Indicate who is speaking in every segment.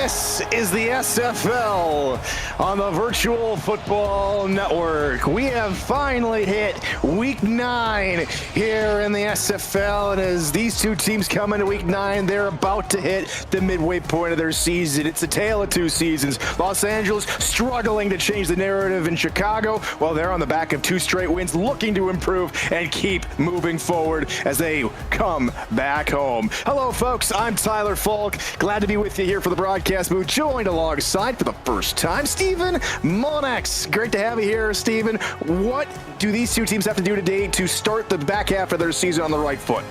Speaker 1: This is the SFL on the Virtual Football Network. We have finally hit week 9 here in the SFL, and as these two teams come into week 9, they're about to hit the midway point of their season. It's a tale of two seasons. Los Angeles struggling to change the narrative in Chicago, while they're on the back of 2 straight wins, looking to improve and keep moving forward as they come back home. Hello, folks. I'm Tyler Falk. Glad to be with you here for the broadcast booth, joined alongside for the first time, Stephen Monex. Great to have you here, Stephen. What do these two teams have to do today to start the back half of their season on the right foot?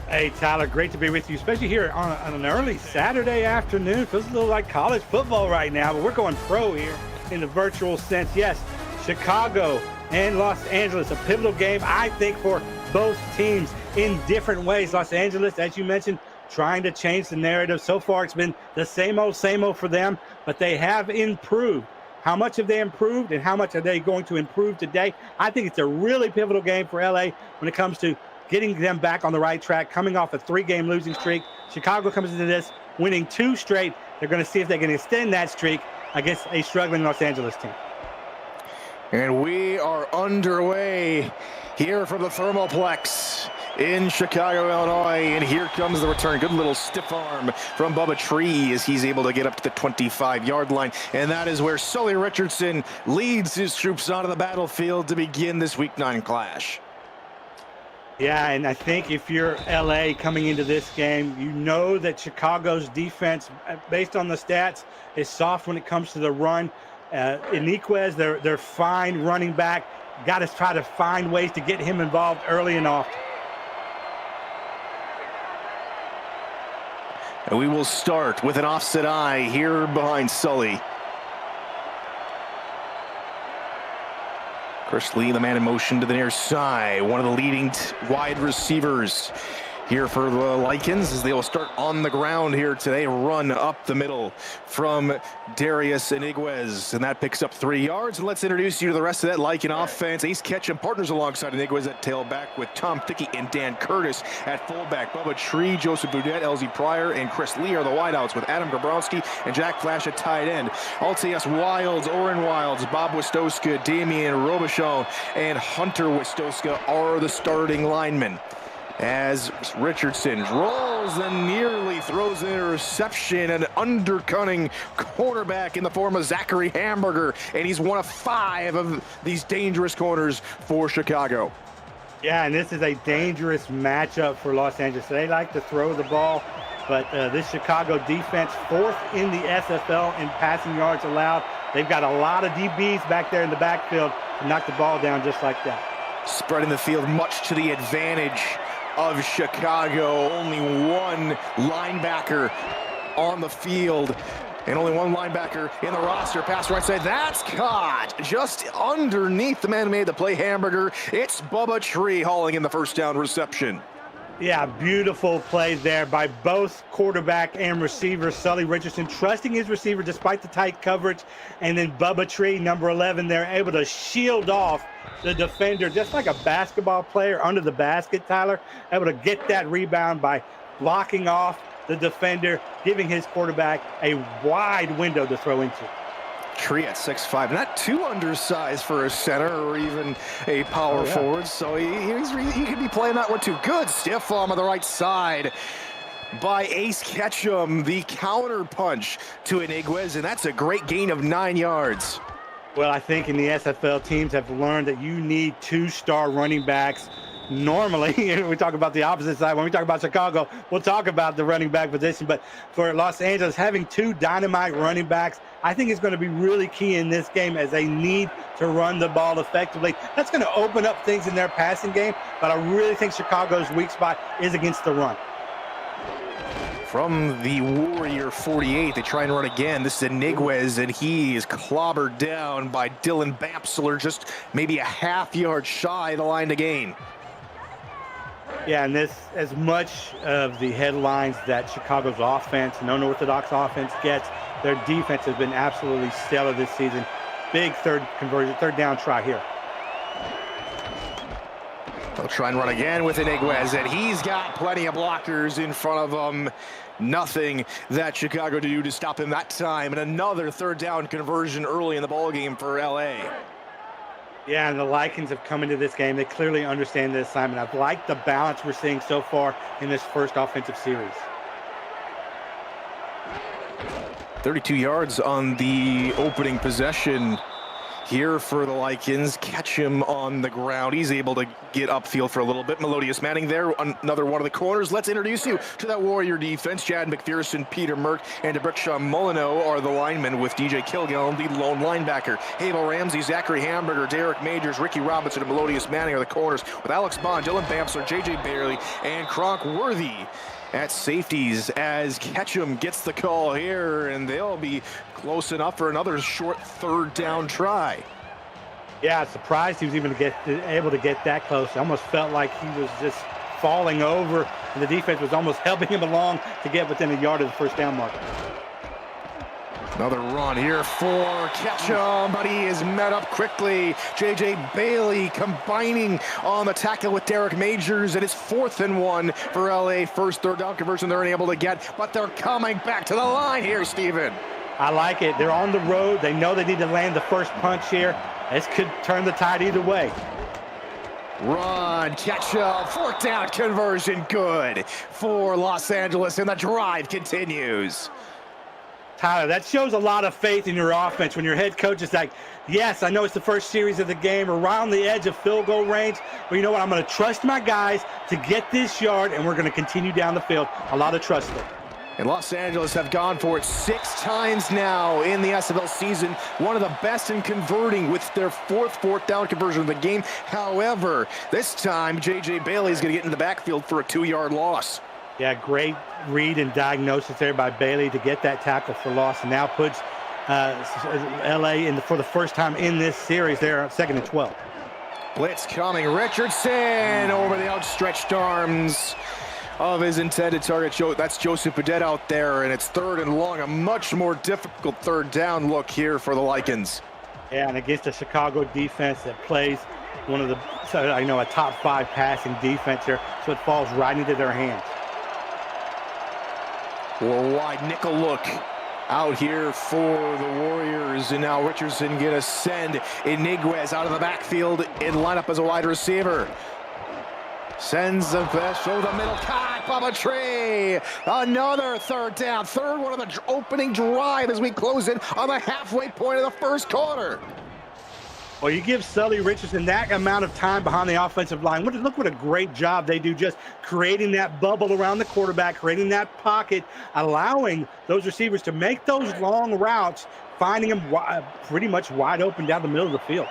Speaker 2: Hey, Tyler, great to be with you, especially here on an early Saturday afternoon. Feels a little like college football right now, but we're going pro here in the virtual sense. Yes, Chicago and Los Angeles, a pivotal game, I think, for both teams in different ways. Los Angeles, as you mentioned, trying to change the narrative. So far, it's been the same old for them, but they have improved. How much have they improved, and how much are they going to improve today? I think it's a really pivotal game for LA when it comes to getting them back on the right track, coming off a 3-game losing streak. Chicago comes into this winning 2 straight. They're going to see if they can extend that streak against a struggling Los Angeles team.
Speaker 1: And we are underway here from the Thermoplex in Chicago, Illinois, and here comes the return. Good little stiff arm from Bubba Tree as he's able to get up to the 25-yard line, and that is where Sully Richardson leads his troops onto the battlefield to begin this Week 9 clash.
Speaker 2: Yeah, and I think if you're LA coming into this game, you know that Chicago's defense, based on the stats, is soft when it comes to the run. Iniquez, they're fine running back. Got to try to find ways to get him involved early and often.
Speaker 1: And we will start with an offset eye here behind Sully. Chris Lee, the man in motion to the near side. One of the leading wide receivers here for the Lycans as they will start on the ground here today. Run up the middle from Darius Iniquez, and that picks up 3 yards. And let's introduce you to the rest of that Lycan offense. Ace Ketchum partners alongside Iniquez at tailback with Tom Thickey and Dan Curtis at fullback. Bubba Tree, Joseph Boudet, LZ Pryor, and Chris Lee are the wideouts with Adam Gabrowski and Jack Flash at tight end. LTS Wilds, Oren Wilds, Bob Wistoska, Damian Robichon, and Hunter Wistoska are the starting linemen. As Richardson rolls and nearly throws an interception, an undercutting cornerback in the form of Zachary Hamburger, and he's one of 5 of these dangerous corners for Chicago.
Speaker 2: Yeah, and this is a dangerous matchup for Los Angeles. They like to throw the ball, but this Chicago defense, 4th in the SFL in passing yards allowed. They've got a lot of DBs back there in the backfield to knock the ball down just like that.
Speaker 1: Spreading the field much to the advantage of Chicago. Only one linebacker on the field and only one linebacker in the roster. Pass right side, that's caught just underneath the man who made the play, Hamburger. It's Bubba Tree hauling in the first down reception.
Speaker 2: Yeah, beautiful play there by both quarterback and receiver. Sully Richardson trusting his receiver despite the tight coverage, and then Bubba Tree, number 11, they're able to shield off the defender just like a basketball player under the basket, Tyler, able to get that rebound by blocking off the defender, giving his quarterback a wide window to throw into.
Speaker 1: Tree at 6'5", not too undersized for a center or even a power forward, so he could be playing that one too. Good stiff arm on the right side by Ace Ketchum, the counter punch to Iniquez, and that's a great gain of 9 yards.
Speaker 2: Well, I think in the SFL, teams have learned that you need 2-star running backs. Normally, we talk about the opposite side. When we talk about Chicago, we'll talk about the running back position. But for Los Angeles, having 2 dynamite running backs, I think is going to be really key in this game as they need to run the ball effectively. That's going to open up things in their passing game, but I really think Chicago's weak spot is against the run.
Speaker 1: From the Warrior 48, they try and run again. This is Iniquez, and he is clobbered down by Dylan Bamsler, just maybe a half-yard shy of the line to gain.
Speaker 2: Yeah, and this, as much of the headlines that Chicago's offense, an unorthodox offense gets, their defense has been absolutely stellar this season. Big third down try here.
Speaker 1: They'll try and run again with Iniguez, and he's got plenty of blockers in front of him. Nothing that Chicago to do to stop him that time, and another third down conversion early in the ballgame for LA.
Speaker 2: Yeah, and the Lycans have come into this game. They clearly understand the assignment. I've liked the balance we're seeing so far in this first offensive series.
Speaker 1: 32 yards on the opening possession here for the Lycans. Catch him on the ground. He's able to get upfield for a little bit. Melodious Manning there, another one of the corners. Let's introduce you to that Warrior defense. Chad McPherson, Peter Merck, and Debrickshaw Molyneux are the linemen, with DJ Kilgallen, the lone linebacker. Havel Ramsey, Zachary Hamburger, Derek Majors, Ricky Robinson, and Melodious Manning are the corners, with Alex Bond, Dylan Bamsler, JJ Bailey, and Kronk Worthy at safeties, as Ketchum gets the call here, and they'll be close enough for another short third down try.
Speaker 2: Yeah, surprised he was even able to get that close. I almost felt like he was just falling over, and the defense was almost helping him along to get within a yard of the first down mark.
Speaker 1: Another run here for Ketchum, but he is met up quickly. J.J. Bailey combining on the tackle with Derek Majors, and it's 4th and 1 for LA. First third down conversion they're unable to get, but they're coming back to the line here, Steven.
Speaker 2: I like it. They're on the road. They know they need to land the first punch here. This could turn the tide either way.
Speaker 1: Run, Ketchum, 4th down conversion, good for Los Angeles, and the drive continues.
Speaker 2: Tyler, that shows a lot of faith in your offense when your head coach is like, yes, I know it's the first series of the game, around the edge of field goal range, but you know what, I'm going to trust my guys to get this yard, and we're going to continue down the field. A lot of trust there.
Speaker 1: And Los Angeles have gone for it 6 times now in the SFL season. One of the best in converting, with their 4th down conversion of the game. However, this time, J.J. Bailey is going to get in the backfield for a 2-yard loss.
Speaker 2: Yeah, great read and diagnosis there by Bailey to get that tackle for loss, and now puts LA for the first time in this series there on 2nd and 12.
Speaker 1: Blitz coming. Richardson over the outstretched arms of his intended target. That's Joseph Baudet out there, and it's 3rd and long. A much more difficult third down look here for the Lycans.
Speaker 2: Yeah, and against a Chicago defense that plays one of the, a top 5 passing defense here, so it falls right into their hands.
Speaker 1: Or wide nickel look out here for the Warriors, and now Richardson gonna send Iniguez out of the backfield and line up as a wide receiver. Sends the pass over the middle, caught Bubba Tree. Another third down, third one of the opening drive as we close in on the halfway point of the first quarter.
Speaker 2: Well, you give Sully Richardson that amount of time behind the offensive line. Look what a great job they do, just creating that bubble around the quarterback, creating that pocket, allowing those receivers to make those long routes, finding them pretty much wide open down the middle of the field.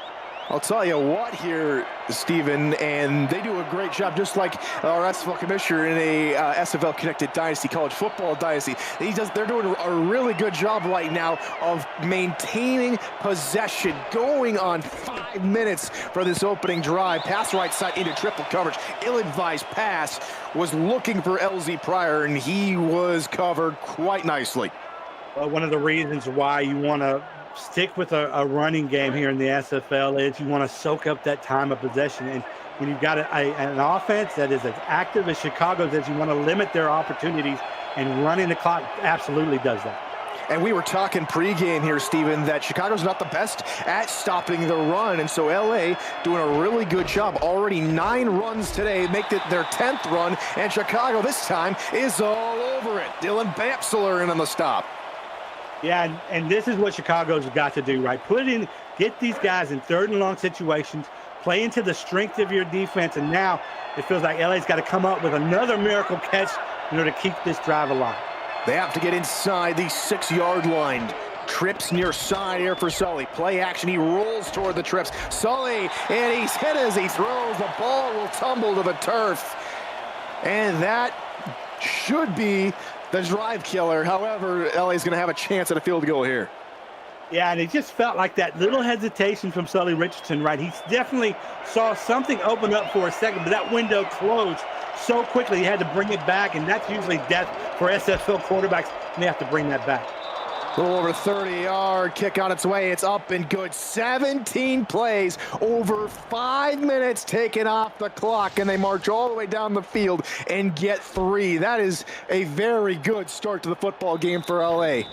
Speaker 1: I'll tell you what here, Steven, and they do a great job, just like our SFL commissioner in a SFL connected dynasty, college football dynasty. They're doing a really good job right now of maintaining possession, going on 5 minutes for this opening drive. Pass right side into triple coverage. Ill-advised pass, was looking for LZ Pryor, and he was covered quite nicely.
Speaker 2: Well, one of the reasons why you want to stick with a running game here in the SFL is you want to soak up that time of possession. And when you've got an offense that is as active as Chicago's is, you want to limit their opportunities, and running the clock absolutely does that.
Speaker 1: And we were talking pregame here, Steven, that Chicago's not the best at stopping the run, and so LA doing a really good job. Already 9 runs today, make it their 10th run, and Chicago this time is all over it. Dylan Bamsler in on the stop.
Speaker 2: Yeah, and this is what Chicago's got to do, right? Get these guys in 3rd and long situations, play into the strength of your defense, and now it feels like LA's got to come up with another miracle catch in order to keep this drive alive.
Speaker 1: They have to get inside the 6-yard line. Trips near side here for Sully. Play action, he rolls toward the trips. Sully, and he's hit as he throws. The ball will tumble to the turf. And that should be the drive killer. However, LA's going to have a chance at a field goal here.
Speaker 2: Yeah, and it just felt like that little hesitation from Sully Richardson, right? He definitely saw something open up for a second, but that window closed so quickly he had to bring it back, and that's usually death for SFL quarterbacks, and they have to bring that back.
Speaker 1: A little over 30-yard kick on its way. It's up and good. 17 plays, over 5 minutes taken off the clock, and they march all the way down the field and get 3. That is a very good start to the football game for LA.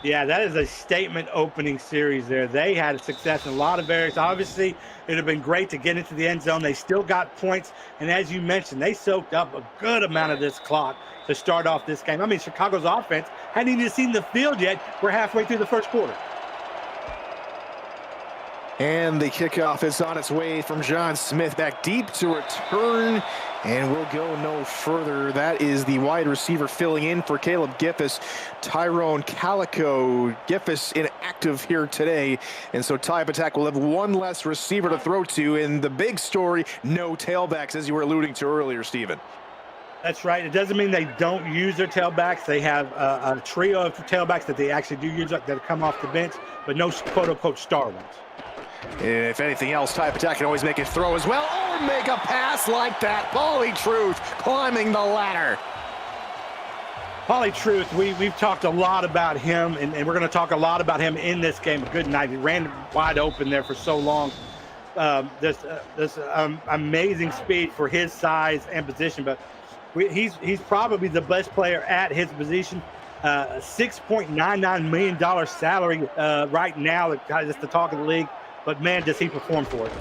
Speaker 2: Yeah, that is a statement opening series there. They had success in a lot of areas. Obviously, it would have been great to get into the end zone. They still got points. And as you mentioned, they soaked up a good amount of this clock to start off this game. I mean, Chicago's offense hadn't even seen the field yet. We're halfway through the first quarter.
Speaker 1: And the kickoff is on its way from John Smith, back deep to return, and we'll go no further. That is the wide receiver filling in for Caleb Giffis, Tyrone Calico. Giffis inactive here today, and so Attack will have one less receiver to throw to. And the big story, no tailbacks, as you were alluding to earlier, Stephen.
Speaker 2: That's right. It doesn't mean they don't use their tailbacks. They have a trio of tailbacks that they actually do use that come off the bench, but no quote-unquote star ones.
Speaker 1: If anything else, Attack can always make a throw as well, or make a pass like that. Pauly Truth climbing the ladder.
Speaker 2: Pauly Truth, we've talked a lot about him, and we're going to talk a lot about him in this game. Good night. He ran wide open there for so long. This amazing speed for his size and position, but he's probably the best player at his position. $6.99 million salary right now. That's the talk of the league. But man, does he perform for it.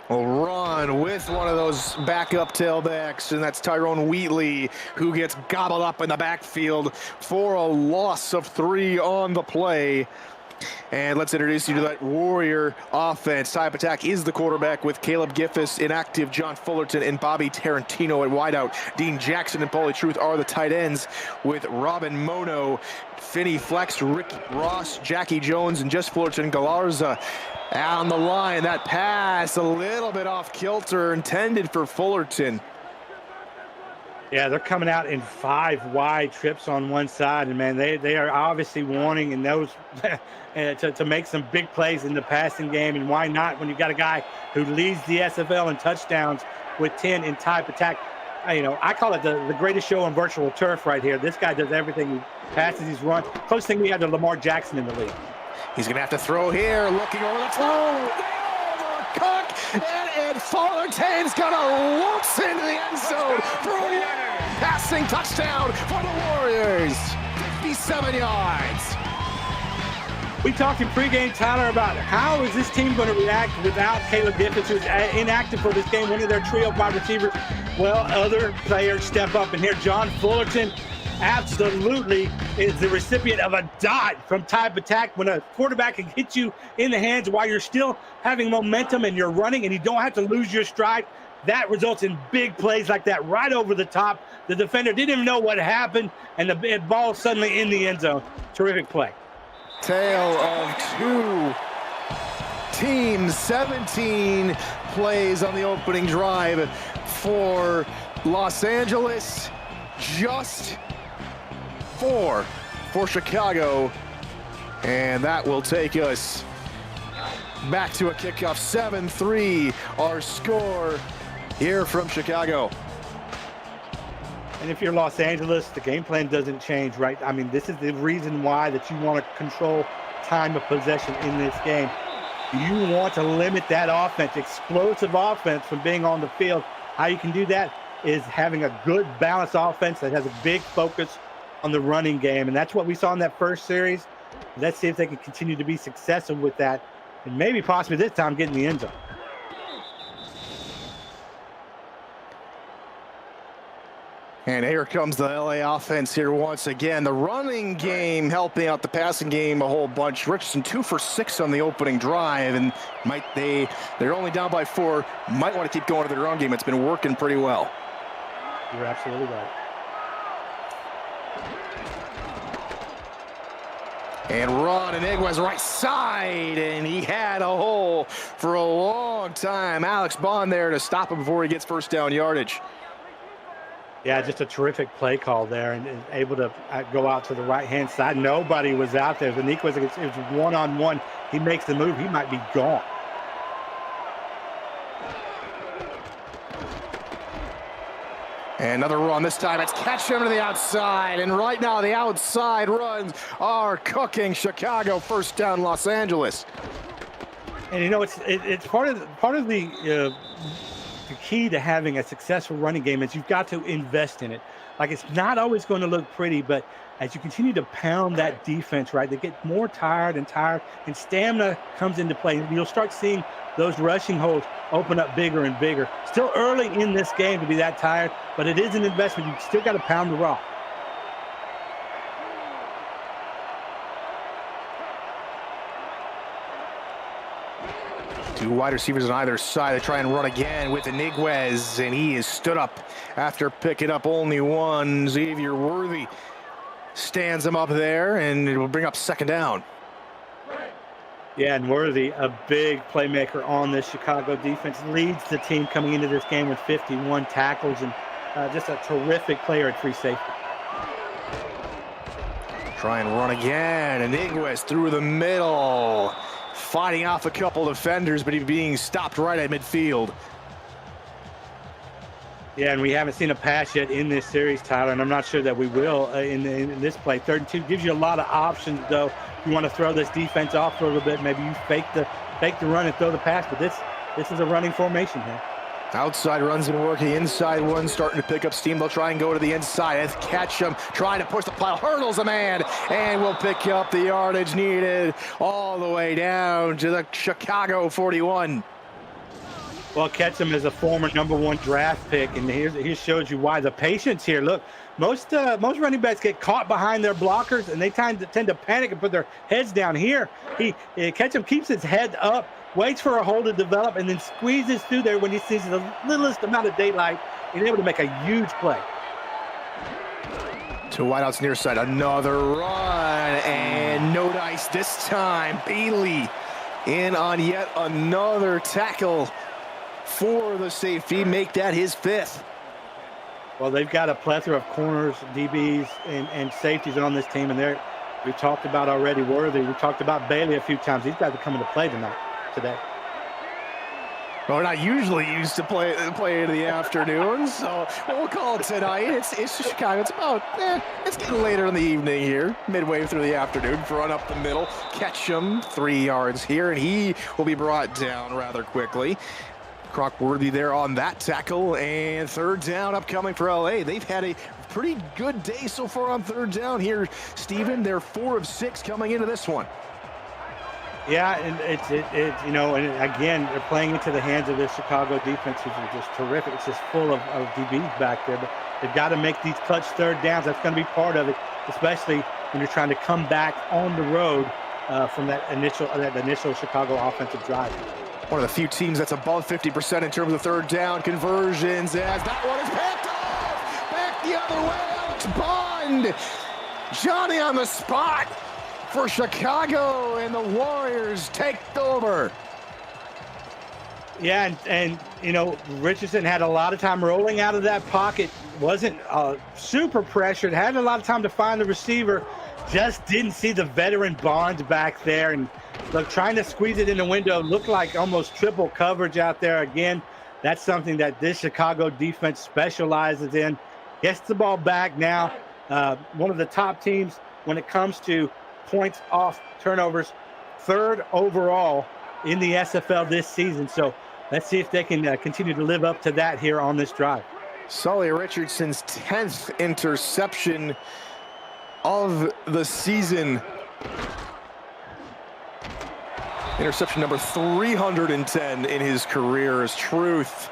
Speaker 1: A run with one of those backup tailbacks, and that's Tyrone Wheatley, who gets gobbled up in the backfield for a loss of 3 on the play. And let's introduce you to that Warrior offense. Attack is the quarterback with Caleb Giffis inactive, John Fullerton and Bobby Tarantino at wideout. Dean Jackson and Pauly Truth are the tight ends with Robin Mono, Finney Flex, Rick Ross, Jackie Jones, and Jess Fullerton Galarza. On the line, that pass a little bit off kilter, intended for Fullerton.
Speaker 2: Yeah, they're coming out in 5 wide trips on one side, and man, they are obviously wanting and those to make some big plays in the passing game. And why not when you got a guy who leads the SFL in touchdowns with 10 in Attack? I call it the greatest show on virtual turf right here. This guy does everything. He passes, he's run. Close thing we have to Lamar Jackson in the league.
Speaker 1: He's going to have to throw here, looking over the top. Cook, and Fullerton's going to waltz into the end zone for a passing touchdown for the Warriors. 57 yards.
Speaker 2: We talked in pregame, Tyler, about how is this team going to react without Caleb Giffis, who's inactive for this game, one of their trio of wide receivers. Well, other players step up, and here John Fullerton absolutely is the recipient of a dot from Attack. When a quarterback can hit you in the hands while you're still having momentum and you're running and you don't have to lose your stride, that results in big plays like that right over the top. The defender didn't even know what happened, and the ball suddenly in the end zone. Terrific play.
Speaker 1: Tale of 2 teams, 17 plays on the opening drive for Los Angeles, just 4 for Chicago, and that will take us back to a kickoff. 7-3 our score here from Chicago.
Speaker 2: And if you're Los Angeles, the game plan doesn't change, right? I mean, this is the reason why that you want to control time of possession in this game. You want to limit that offense, explosive offense, from being on the field. How you can do that is having a good balanced offense that has a big focus on the running game, and that's what we saw in that first series. Let's see if they can continue to be successful with that, and maybe possibly this time get in the end zone.
Speaker 1: And here comes the LA offense here once again. The running game helping out the passing game a whole bunch. Richardson 2 for 6 on the opening drive, and they're only down by 4. Might want to keep going to their run game. It's been working pretty well.
Speaker 2: You're absolutely right.
Speaker 1: And Ron Inigua's right side, and he had a hole for a long time. Alex Bond there to stop him before he gets first down yardage.
Speaker 2: Yeah, just a terrific play call there, and able to go out to the right-hand side. Nobody was out there. Inigua was one-on-one. He makes the move. He might be gone.
Speaker 1: And another run, this time it's catch him to the outside, and right now the outside runs are cooking. Chicago first down, Los Angeles.
Speaker 2: And you know, it's part of the key to having a successful running game is you've got to invest in it. Like, it's not always going to look pretty, but as you continue to pound that defense, right, they get more tired, and stamina comes into play. You'll start seeing those rushing holes open up bigger and bigger. Still early in this game to be that tired, but it is an investment. You still got to pound the rock.
Speaker 1: Two wide receivers on either side. They try and run again with Iniguez, and he is stood up after picking up only one. Xavier Worthy stands him up there, and it will bring up second down.
Speaker 2: Yeah, and Worthy, a big playmaker on this Chicago defense, leads the team coming into this game with 51 tackles, and just a terrific player at free safety.
Speaker 1: Try and run again. Iniguez through the middle, fighting off a couple defenders, but he's being stopped right at midfield.
Speaker 2: Yeah, and we haven't seen a pass yet in this series, Tyler, and I'm not sure that we will in this play. 3rd and 2 gives you a lot of options, though. You want to throw this defense off for a little bit. Maybe you fake the run and throw the pass, but this is a running formation here.
Speaker 1: Outside runs and working, inside one starting to pick up steam. They'll try and go to the inside. Catch him, trying to push the pile, hurdles a man, and will pick up the yardage needed all the way down to the Chicago 41.
Speaker 2: Well, Ketchum is a former #1 draft pick, and here shows you why. The patience here. Look, most running backs get caught behind their blockers, and they tend to panic and put their heads down. Here, Ketchum keeps his head up, waits for a hole to develop, and then squeezes through there when he sees the littlest amount of daylight, and able to make a huge play.
Speaker 1: Two wideouts near side, another run, and no dice this time. Bailey in on yet another tackle for the safety, make that his 5th.
Speaker 2: Well, they've got a plethora of corners, DBs, and safeties on this team, and we talked about already Worthy. We talked about Bailey a few times. These guys are coming to play today.
Speaker 1: Well, we're not usually used to play in the afternoon, so we'll call it tonight. It's Chicago. It's about it's getting later in the evening here, midway through the afternoon. Run up the middle, catch him 3 yards here, and he will be brought down rather quickly. Worthy there on that tackle, and 3rd down upcoming for LA. They've had a pretty good day so far on 3rd down here, Steven. They're 4 of 6 coming into this one.
Speaker 2: Yeah, and it's you know, and again, they're playing into the hands of this Chicago defense, which is just terrific. It's just full of DBs back there, but they've got to make these clutch 3rd downs. That's going to be part of it, especially when you're trying to come back on the road from that initial Chicago offensive drive.
Speaker 1: One of the few teams that's above 50% in terms of 3rd down conversions, as that one is picked off. Back the other way, Alex Bond. Johnny on the spot for Chicago, and the Warriors take over.
Speaker 2: Yeah, and you know, Richardson had a lot of time rolling out of that pocket. Wasn't super pressured. Had a lot of time to find the receiver. Just didn't see the veteran Bonds back there, and look, trying to squeeze it in the window. Looked like almost triple coverage out there. Again, that's something that this Chicago defense specializes in. Gets the ball back now. One of the top teams when it comes to points off turnovers. 3rd overall in the SFL this season. So let's see if they can continue to live up to that here on this drive.
Speaker 1: Sully Richardson's 10th interception of the season. Interception number 310 in his career as Truth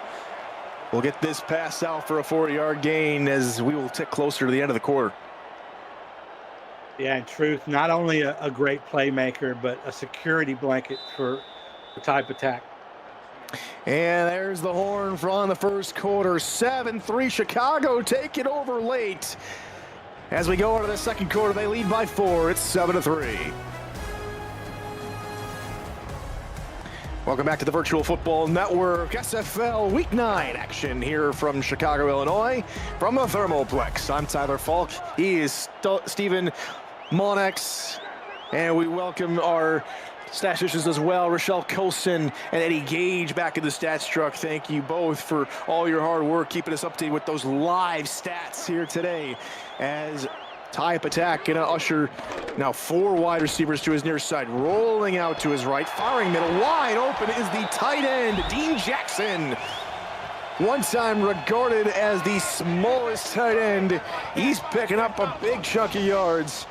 Speaker 1: will get this pass out for a 40-yard gain as we will tick closer to the end of the quarter.
Speaker 2: Yeah, and Truth, not only a great playmaker, but a security blanket for the type attack.
Speaker 1: And there's the horn from the first quarter. 7-3 Chicago take it over late. As we go into the second quarter, they lead by 4. It's 7-3. Welcome back to the Virtual Football Network. SFL Week 9 action here from Chicago, Illinois, from the Thermoplex. I'm Tyler Falk. He is Stephen Monex. And we welcome our Stat issues as well. Rochelle Coulson and Eddie Gage back in the stats truck. Thank you both for all your hard work, keeping us updated with those live stats here today. As Ty Patak gonna usher now 4 wide receivers to his near side, rolling out to his right, firing middle, wide open is the tight end, Dean Jackson. One time regarded as the smallest tight end. He's picking up a big chunk of yards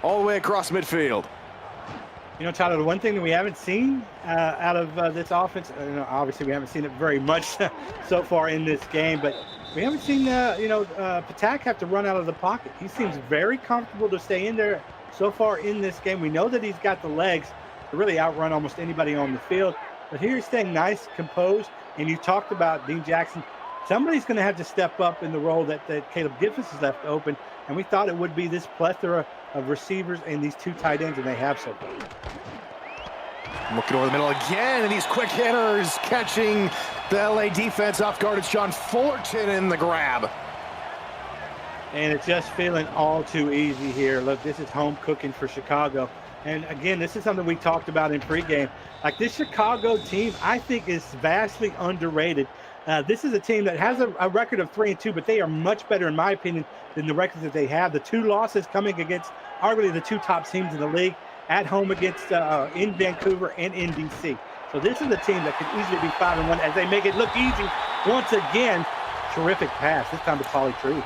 Speaker 1: all the way across midfield.
Speaker 2: You know, Tyler, the one thing that we haven't seen out of this offense, obviously we haven't seen it very much so far in this game, but we haven't seen, Patak have to run out of the pocket. He seems very comfortable to stay in there so far in this game. We know that he's got the legs to really outrun almost anybody on the field, but here he's staying nice, composed, and you talked about Dean Jackson. Somebody's going to have to step up in the role that Caleb Giffens has left open, and we thought it would be this plethora of receivers and these 2 tight ends, and they have so far.
Speaker 1: Looking over the middle again, and these quick hitters catching the LA defense off guard. It's John Fullerton in the grab.
Speaker 2: And it's just feeling all too easy here. Look, this is home cooking for Chicago. And again, this is something we talked about in pregame. Like, this Chicago team, I think, is vastly underrated. This is a team that has a record of 3-2, but they are much better, in my opinion, than the records that they have. The 2 losses coming against arguably the 2 top teams in the league, at home against in Vancouver and in DC. So this is a team that could easily be 5-1 as they make it look easy. Once again, terrific pass, this time to Pauly Truth.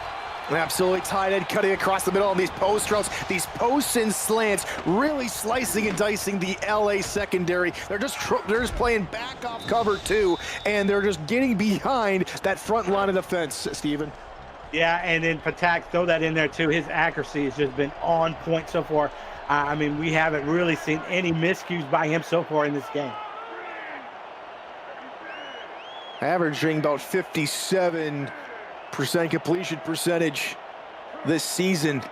Speaker 1: Absolutely, tight end cutting across the middle on these post routes, these posts and slants, really slicing and dicing the LA secondary. They're just playing back off cover too, and they're just getting behind that front line of defense, Steven.
Speaker 2: Yeah, and then Patak, throw that in there too. His accuracy has just been on point so far. I mean, we haven't really seen any miscues by him so far in this game.
Speaker 1: Averaging about 57% completion percentage this season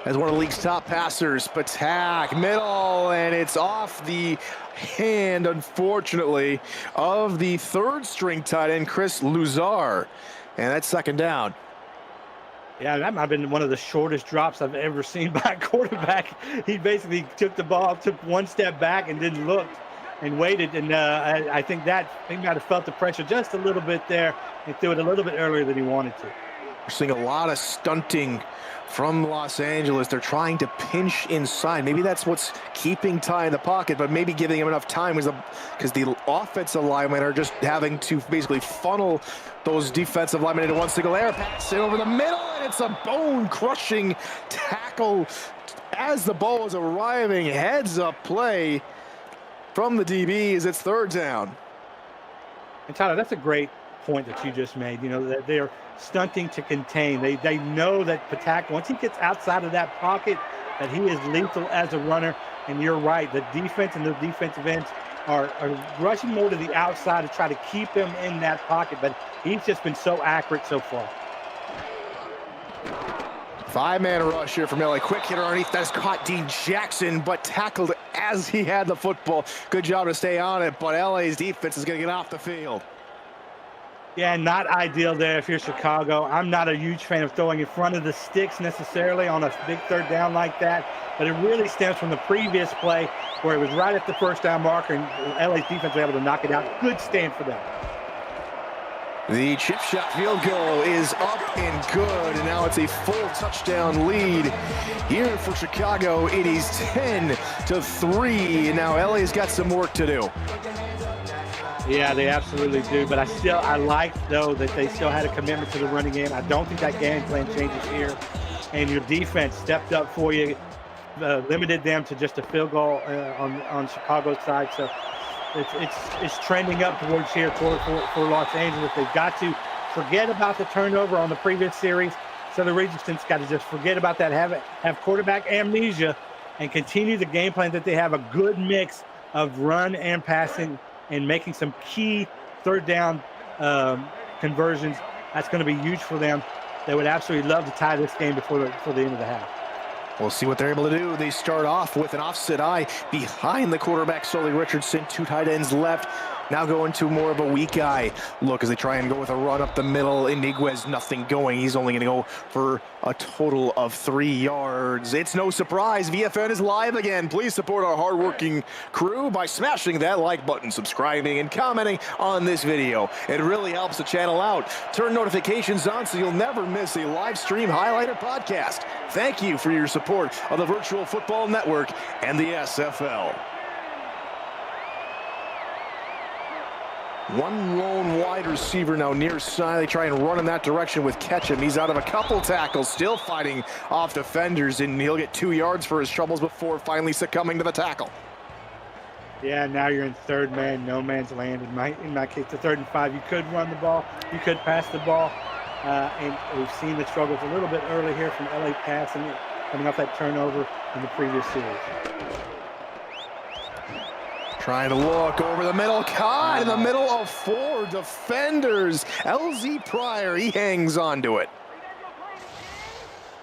Speaker 1: as one of the league's top passers. Patak, middle, and it's off the hand, unfortunately, of the 3rd string tight end, Chris Luzar. And that's 2nd down.
Speaker 2: Yeah, that might have been one of the shortest drops I've ever seen by a quarterback. He basically took the ball, took 1 step back, and then looked and waited. And I think that he might have felt the pressure just a little bit there and threw it a little bit earlier than he wanted to.
Speaker 1: We're seeing a lot of stunting from Los Angeles. They're trying to pinch inside. Maybe that's what's keeping Ty in the pocket, but maybe giving him enough time because the offensive linemen are just having to basically funnel those defensive linemen into one single air pass over the middle, and it's a bone-crushing tackle as the ball is arriving. Heads-up play from the DBs. It's 3rd down.
Speaker 2: And Tyler, that's a great point that you just made. You know, that they're stunting to contain. They know that Patak, once he gets outside of that pocket, that he is lethal as a runner. And you're right, the defense and the defensive ends are rushing more to the outside to try to keep him in that pocket, but he's just been so accurate so far.
Speaker 1: 5-man rush here from LA. Quick hitter underneath. That's caught Dean Jackson, but tackled as he had the football. Good job to stay on it, but LA's defense is going to get off the field.
Speaker 2: Yeah, not ideal there if you're Chicago. I'm not a huge fan of throwing in front of the sticks necessarily on a big 3rd down like that, but it really stems from the previous play where it was right at the 1st down marker and LA's defense was able to knock it out. Good stand for them.
Speaker 1: The chip shot field goal is up and good, and now it's a full touchdown lead here for Chicago. It is 10-3, and now LA's got some work to do.
Speaker 2: Yeah, they absolutely do, but I like, though, that they still had a commitment to the running game. I don't think that game plan changes here, and your defense stepped up for you, limited them to just a field goal on Chicago's side, so it's trending up towards here for Los Angeles. They've got to forget about the turnover on the previous series, so the Regent's got to just forget about that, have quarterback amnesia, and continue the game plan that they have, a good mix of run and passing, and making some key 3rd down conversions. That's going to be huge for them. They would absolutely love to tie this game before the end of the half.
Speaker 1: We'll see what they're able to do. They start off with an offset eye behind the quarterback, Sully Richardson. 2 tight ends left. Now going to more of a weak eye look as they try and go with a run up the middle. Iniguez, nothing going. He's only going to go for a total of 3 yards. It's no surprise. VFN is live again. Please support our hardworking crew by smashing that like button, subscribing, and commenting on this video. It really helps the channel out. Turn notifications on so you'll never miss a live stream highlight or podcast. Thank you for your support of the Virtual Football Network and the SFL. One lone wide receiver now near side. They try and run in that direction with Ketchum. He's out of a couple tackles, still fighting off defenders, and he'll get 2 yards for his troubles before finally succumbing to the tackle.
Speaker 2: Yeah, now you're in third man, no man's land. In my case, the 3rd and 5, you could run the ball, you could pass the ball, and we've seen the struggles a little bit early here from LA passing it, coming off that turnover in the previous series.
Speaker 1: Trying to look over the middle, caught in the middle of 4 defenders. LZ Pryor, he hangs on to it.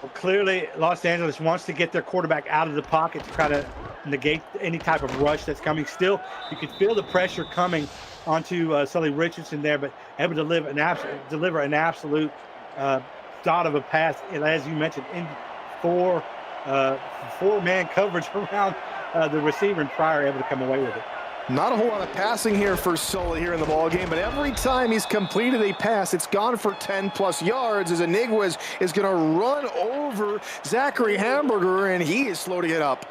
Speaker 2: Well, clearly, Los Angeles wants to get their quarterback out of the pocket to try to negate any type of rush that's coming. Still, you can feel the pressure coming onto Sully Richardson there, but able to deliver an absolute dot of a pass, and as you mentioned, in 4-man coverage around the receiver, and Pryor able to come away with it.
Speaker 1: Not a whole lot of passing here for Sully here in the ball game, but every time he's completed a pass, it's gone for 10+ yards as Iniguez is going to run over Zachary Hamburger, and he is slow to get up.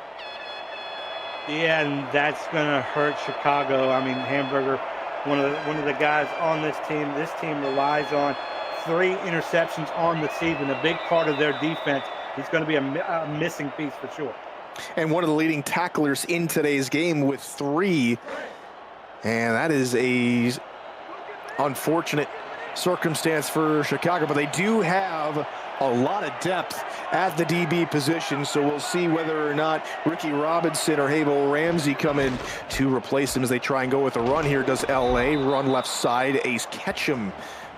Speaker 2: Yeah, and that's going to hurt Chicago. I mean, Hamburger, one of the guys on this team. This team relies on 3 interceptions on the season, a big part of their defense. He's going to be a missing piece for sure.
Speaker 1: And one of the leading tacklers in today's game with 3. And that is a unfortunate circumstance for Chicago, but they do have a lot of depth at the DB position, so we'll see whether or not Ricky Robinson or Abel Ramsey come in to replace him as they try and go with a run here. Does LA run left side? Ace Ketchum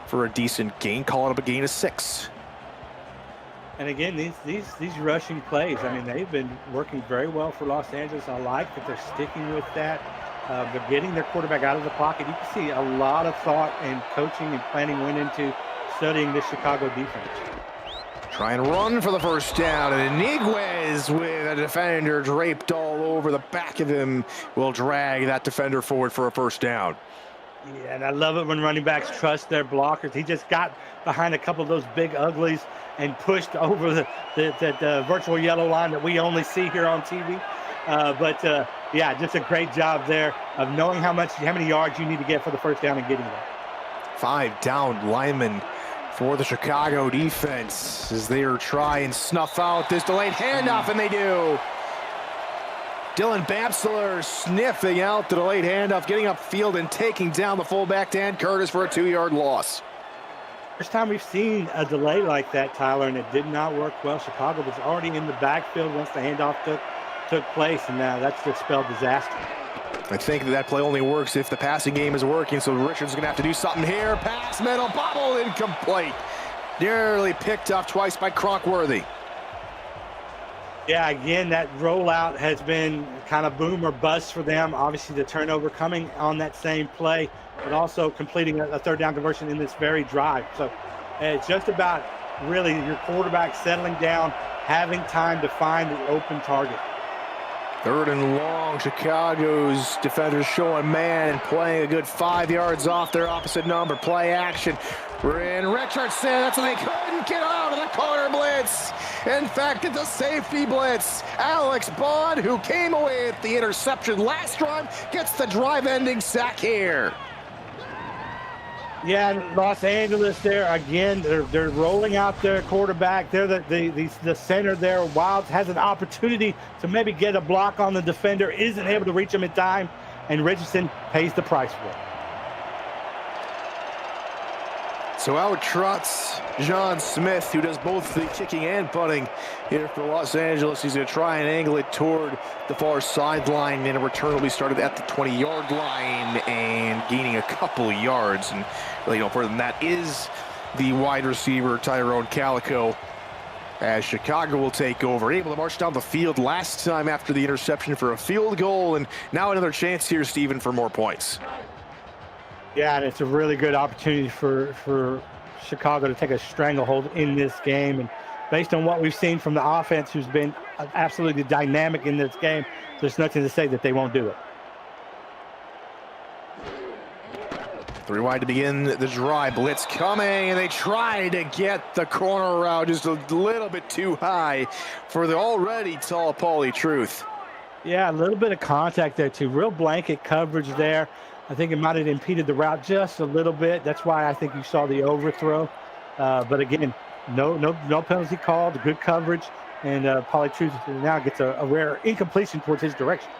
Speaker 1: for a decent gain, calling up a gain of 6.
Speaker 2: And again, these rushing plays, I mean, they've been working very well for Los Angeles. I like that they're sticking with that. They're getting their quarterback out of the pocket. You can see a lot of thought and coaching and planning went into studying this Chicago defense.
Speaker 1: Try and run for the first down, and Iniguez with a defender draped all over the back of him will drag that defender forward for a first down.
Speaker 2: Yeah, and I love it when running backs trust their blockers. He just got behind a couple of those big uglies and pushed over the virtual yellow line that we only see here on TV. Yeah, just a great job there of knowing how many yards you need to get for the first down and getting there.
Speaker 1: 5 down linemen for the Chicago defense as they are trying and snuff out this delayed handoff, and they do. Dylan Bamsler sniffing out the delayed handoff, getting upfield and taking down the fullback Dan Curtis for a 2-yard loss.
Speaker 2: First time we've seen a delay like that, Tyler, and it did not work well. Chicago was already in the backfield once the handoff took place, and that's just spelled disaster.
Speaker 1: I think that play only works if the passing game is working, so Richards is going to have to do something here. Pass, middle, bobble, incomplete. Nearly picked off twice by Cronkworthy.
Speaker 2: Yeah, again, that rollout has been kind of boom or bust for them. Obviously, the turnover coming on that same play, but also completing a 3rd down conversion in this very drive. So it's just about really your quarterback settling down, having time to find the open target.
Speaker 1: 3rd and long. Chicago's defenders showing man and playing a good 5 yards off their opposite number. Play action. And Richardson, that's what they couldn't get out of the corner blitz. In fact, it's a safety blitz. Alex Bond, who came away with the interception last drive, gets the drive-ending sack here.
Speaker 2: Yeah, Los Angeles there again. They're rolling out their quarterback. They're the center there. Wilds has an opportunity to maybe get a block on the defender, isn't able to reach him in time, and Richardson pays the price for it.
Speaker 1: So out trots John Smith, who does both the kicking and punting here for Los Angeles. He's going to try and angle it toward the far sideline, and a return will be started at the 20-yard line and gaining a couple yards. And really no further than that is the wide receiver, Tyrone Calico. as Chicago will take over. Able to march down the field last time after the interception for a field goal, and now another chance here, Steven, for more points.
Speaker 2: Yeah, and it's a really good opportunity for Chicago to take a stranglehold in this game. And based on what we've seen from the offense, who's been absolutely dynamic in this game, there's nothing to say that they won't do it.
Speaker 1: 3 wide to begin the drive. Blitz coming, and they try to get the corner route just a little bit too high for the already tall Pauly Truth.
Speaker 2: Yeah, a little bit of contact there too. Real blanket coverage there. I think it might have impeded the route just a little bit. That's why I think you saw the overthrow. But again, no penalty called. Good coverage, and Pauly Truth now gets a rare incompletion towards his direction.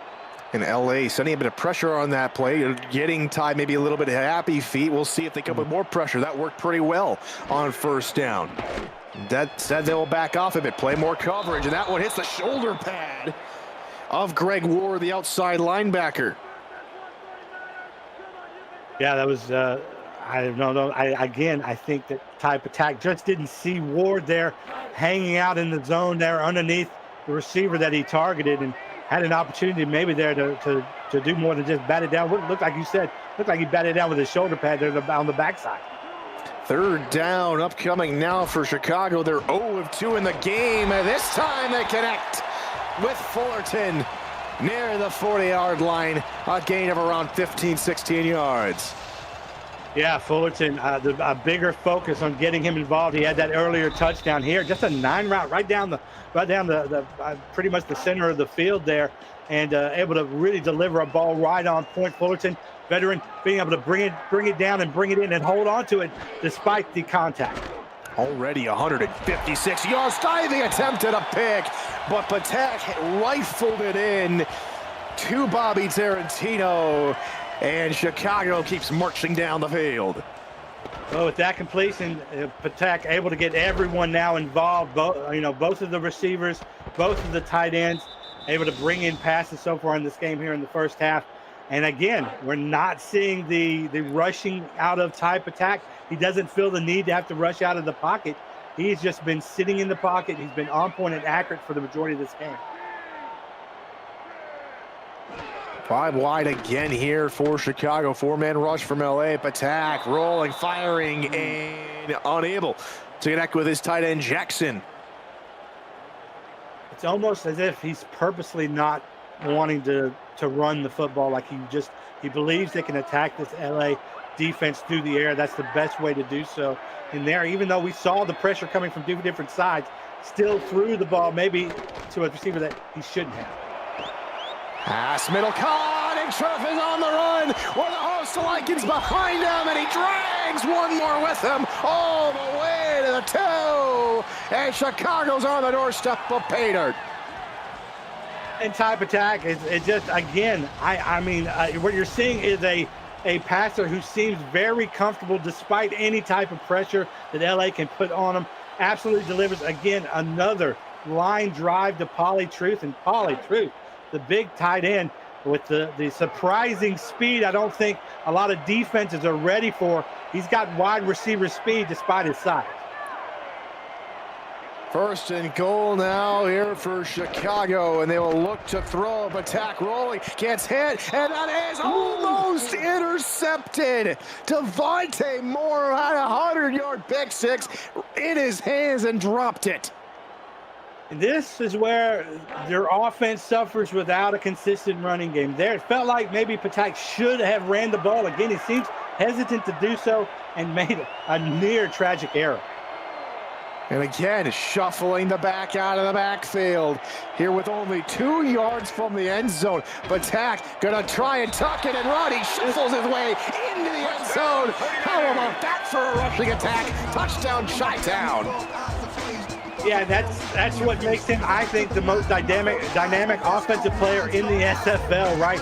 Speaker 1: In LA, sending a bit of pressure on that play, getting Ty maybe a little bit of happy feet. We'll see if they come with more pressure. That worked pretty well on first down. That said, they will back off a bit, play more coverage, and that one hits the shoulder pad of Greg Ward, the outside linebacker.
Speaker 2: Yeah, that was, I don't know. I think that type attack just didn't see Ward there hanging out in the zone there underneath the receiver that he targeted, and had an opportunity maybe there to do more than just bat it down. Looked like you said, looked like he batted down with his shoulder pad there on the backside.
Speaker 1: 3rd down upcoming now for Chicago. They're 0 of 2 in the game, and this time they connect with Fullerton near the 40-yard line, a gain of around 15, 16 yards.
Speaker 2: Yeah, Fullerton, a bigger focus on getting him involved. He had that earlier touchdown here, just a 9 route right down the pretty much the center of the field there, and able to really deliver a ball right on point. Fullerton, veteran, being able to bring it down and bring it in and hold on to it despite the contact.
Speaker 1: Already 156 yards. Diving attempt at a pick, but Patak rifled it in to Bobby Tarantino, and Chicago keeps marching down the field.
Speaker 2: Well, with that completion, Patak able to get everyone now involved. Both of the receivers, both of the tight ends, able to bring in passes so far in this game here in the first half. And again, we're not seeing the rushing out of Ty Patak. He doesn't feel the need to have to rush out of the pocket. He's just been sitting in the pocket. He's been on point and accurate for the majority of this game.
Speaker 1: 5 wide again here for Chicago. 4-man rush from LA. Patak rolling, firing, and unable to connect with his tight end Jackson.
Speaker 2: It's almost as if he's purposely not wanting to run the football. Like he believes they can attack this LA defense through the air. That's the best way to do so in there. Even though we saw the pressure coming from 2 different sides, still threw the ball maybe to a receiver that he shouldn't have.
Speaker 1: Pass middle caught, and Truth is on the run with a host of Lycans behind him, and he drags one more with him all the way to the 2, and Chicago's on the doorstep of pay dirt.
Speaker 2: And type attack is just, again, what you're seeing is a passer who seems very comfortable despite any type of pressure that LA can put on him. Absolutely delivers. Again, another line drive to Pauly Truth, and Pauly Truth, the big tight end with the surprising speed I don't think a lot of defenses are ready for. He's got wide receiver speed despite his size.
Speaker 1: 1st and goal now here for Chicago, and they will look to throw. Patak rolling, gets hit, and that is almost intercepted. Devontae Moore had a 100-yard pick six in his hands and dropped it.
Speaker 2: And this is where their offense suffers without a consistent running game. There, it felt like maybe Patak should have ran the ball. Again, he seems hesitant to do so and made a near tragic error.
Speaker 1: And again, shuffling the back out of the backfield here with only 2 yards from the end zone. Patak gonna try and tuck it and run. He shuffles his way into the end zone. How about that for a rushing attack? Touchdown, Chi-Town.
Speaker 2: Yeah, that's what makes him, I think, the most dynamic offensive player in the SFL, right?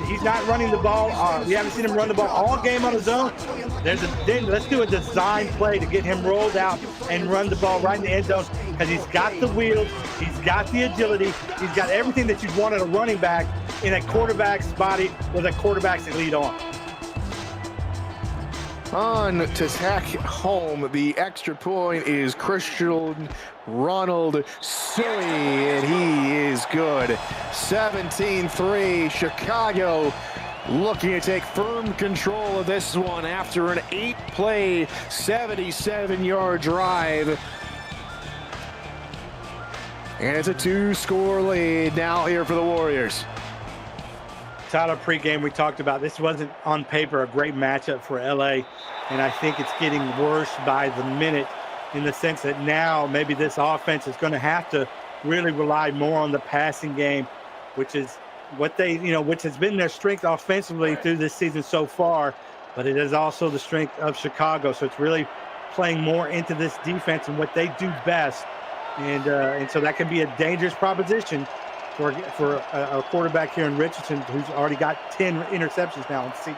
Speaker 2: He's not running the ball. We haven't seen him run the ball all game on his own. Let's do a design play to get him rolled out and run the ball right in the end zone, because he's got the wheels, he's got the agility, he's got everything that you'd want in a running back in a quarterback's body with a quarterback's elite arm.
Speaker 1: on to tack home the extra point is Christian Ronald Silly, and he is good. 17-3, Chicago looking to take firm control of this one after an 8-play, 77-yard drive. And it's a 2-score lead now here for the Warriors.
Speaker 2: Tyler, pregame we talked about this wasn't on paper a great matchup for LA, and I think it's getting worse by the minute in the sense that now maybe this offense is going to have to really rely more on the passing game, which is what they, which has been their strength offensively through this season so far, but it is also the strength of Chicago. So it's really playing more into this defense and what they do best, and so that can be a dangerous proposition for a quarterback here in Richardson who's already got 10 interceptions now in the season.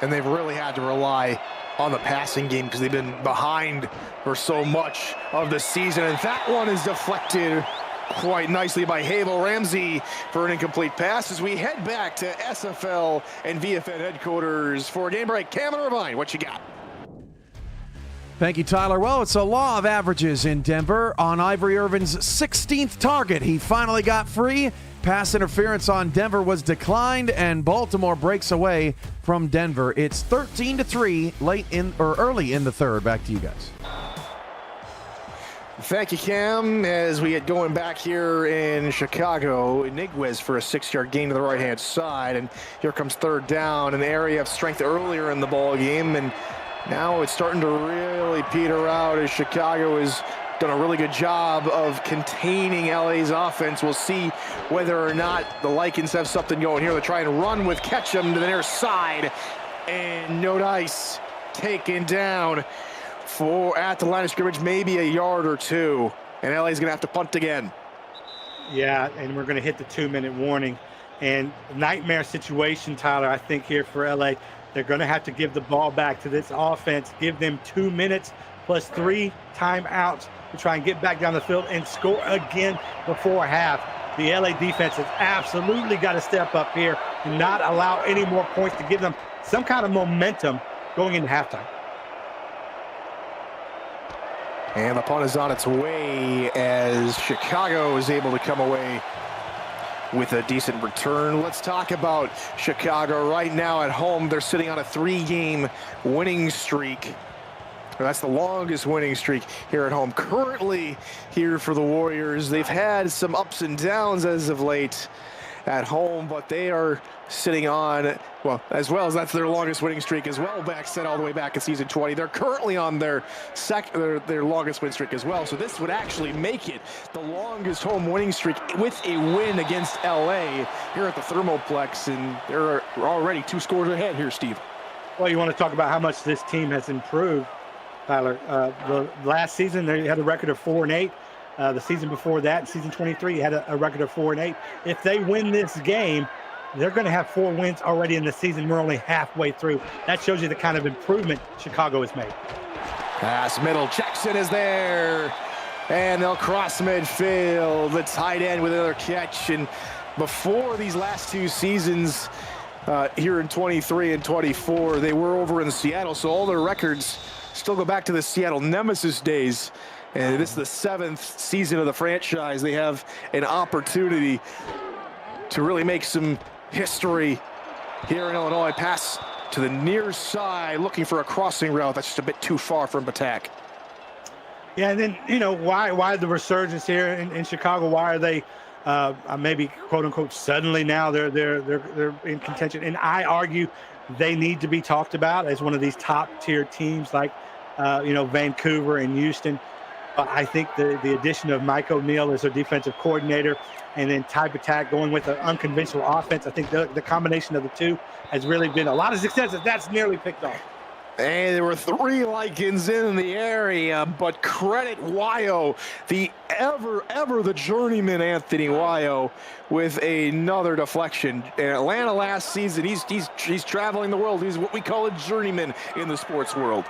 Speaker 1: And they've really had to rely on the passing game because they've been behind for so much of the season. And that one is deflected quite nicely by Havel Ramsey for an incomplete pass as we head back to SFL and VFN headquarters for a game break. Cameron Irvine, what you got?
Speaker 3: Thank you, Tyler. Well, it's a law of averages in Denver. On Ivory Irvin's 16th target, he finally got free. Pass interference on Denver was declined, and Baltimore breaks away from Denver. It's 13-3 early in the third. Back to you guys.
Speaker 1: Thank you, Cam. As we get going back here in Chicago, Iniguez for a 6-yard gain to the right-hand side, and here comes third down, an area of strength earlier in the ball game, and now it's starting to really peter out as Chicago has done a really good job of containing LA's offense. We'll see whether or not the Lycans have something going here. They try and run with Ketchum to the near side, and no dice taken down for at the line of scrimmage, maybe a yard or two, and LA's gonna have to punt again.
Speaker 2: Yeah, and we're gonna hit the 2-minute warning, and nightmare situation, Tyler, I think here for LA. They're going to have to give the ball back to this offense, give them 2 minutes plus 3 timeouts to try and get back down the field and score again before half. The LA defense has absolutely got to step up here and not allow any more points to give them some kind of momentum going into halftime.
Speaker 1: And the punt is on its way as Chicago is able to come away with a decent return. Let's talk about Chicago right now at home. They're sitting on a 3-game winning streak. That's the longest winning streak here at home. Currently here for the Warriors, they've had some ups and downs as of late at home, but they are sitting on, well, as well as that's their longest winning streak as well, set all the way back in season 20. They're currently on their longest win streak as well, so this would actually make it the longest home winning streak with a win against LA here at the Thermoplex, and they're already 2 scores ahead here, Steve.
Speaker 2: Well, you want to talk about how much this team has improved, Tyler. The last season they had a record of 4-8. The season before that, season 23, had a record of 4-8. If they win this game, they're going to have 4 wins already in the season. We're only halfway through. That shows you the kind of improvement Chicago has made.
Speaker 1: Pass middle, Jackson is there, and they'll cross midfield. The tight end with another catch. And before these last 2 seasons, here in 23 and 24, they were over in Seattle, so all their records still go back to the Seattle Nemesis days. And this is the 7th season of the franchise. They have an opportunity to really make some history here in Illinois. Pass to the near side, looking for a crossing route. That's just a bit too far from attack.
Speaker 2: Yeah, and then, why the resurgence here in Chicago? Why are they maybe, quote unquote, suddenly now they're in contention? And I argue they need to be talked about as one of these top tier teams like, Vancouver and Houston. I think the addition of Mike O'Neill as their defensive coordinator and then type attack going with an unconventional offense, I think the combination of the two has really been a lot of success. That's nearly picked off.
Speaker 1: And there were 3 Lycans in the area, but credit Wyo, the the journeyman Anthony Wyo, with another deflection. In Atlanta last season, he's traveling the world. He's what we call a journeyman in the sports world.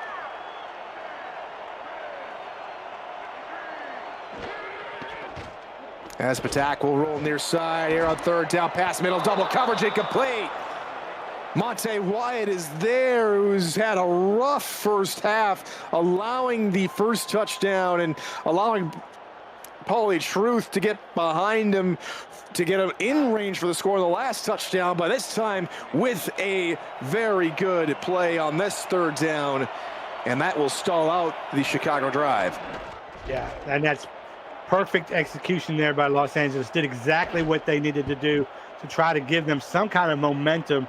Speaker 1: As Patak will roll near side here on third down, pass middle, double coverage incomplete. Monte Wyatt is there, who's had a rough first half, allowing the first touchdown and allowing Paulie Truth to get behind him to get him in range for the score of the last touchdown, but this time with a very good play on this third down, and that will stall out the Chicago drive.
Speaker 2: Yeah, and that's perfect execution there by Los Angeles. Did exactly what they needed to do to try to give them some kind of momentum.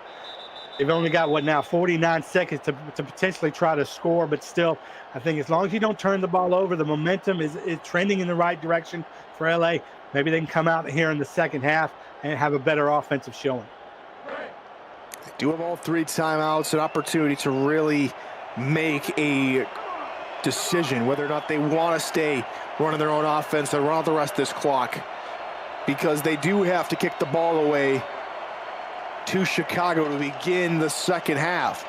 Speaker 2: They've only got, what now, 49 seconds to potentially try to score, but still, I think as long as you don't turn the ball over, the momentum is trending in the right direction for LA. Maybe they can come out here in the second half and have a better offensive showing.
Speaker 1: They do have all 3 timeouts, an opportunity to really make a decision whether or not they want to stay running their own offense and run out the rest of this clock, because they do have to kick the ball away to Chicago to begin the second half.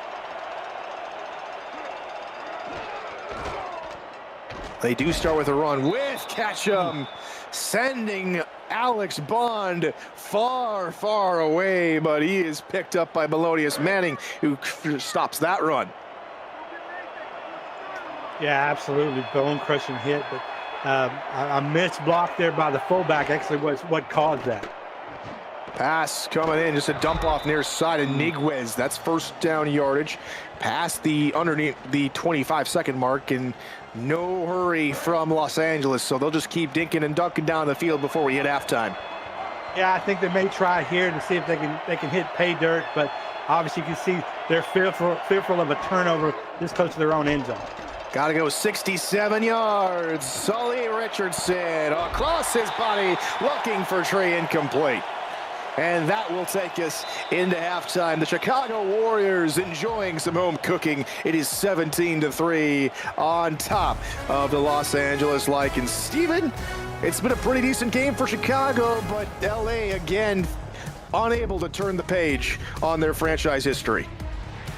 Speaker 1: They do start with a run with Ketchum, sending Alex Bond far, far away, but he is picked up by Melodious Manning, who stops that run.
Speaker 2: Yeah, absolutely, bone-crushing hit, but a missed block there by the fullback actually was what caused that.
Speaker 1: Pass coming in, just a dump off near side of Niguez. That's first down yardage. Past the underneath the 25-second mark, and no hurry from Los Angeles, so they'll just keep dinking and dunking down the field before we hit halftime.
Speaker 2: Yeah, I think they may try here to see if they can hit pay dirt, but obviously you can see they're fearful of a turnover this close to their own end zone.
Speaker 1: Got to go 67 yards. Sully Richardson across his body, looking for Trey, incomplete. And that will take us into halftime. The Chicago Warriors enjoying some home cooking. It is 17-3 on top of the Los Angeles Lakers. Steven, it's been a pretty decent game for Chicago, but LA again unable to turn the page on their franchise history.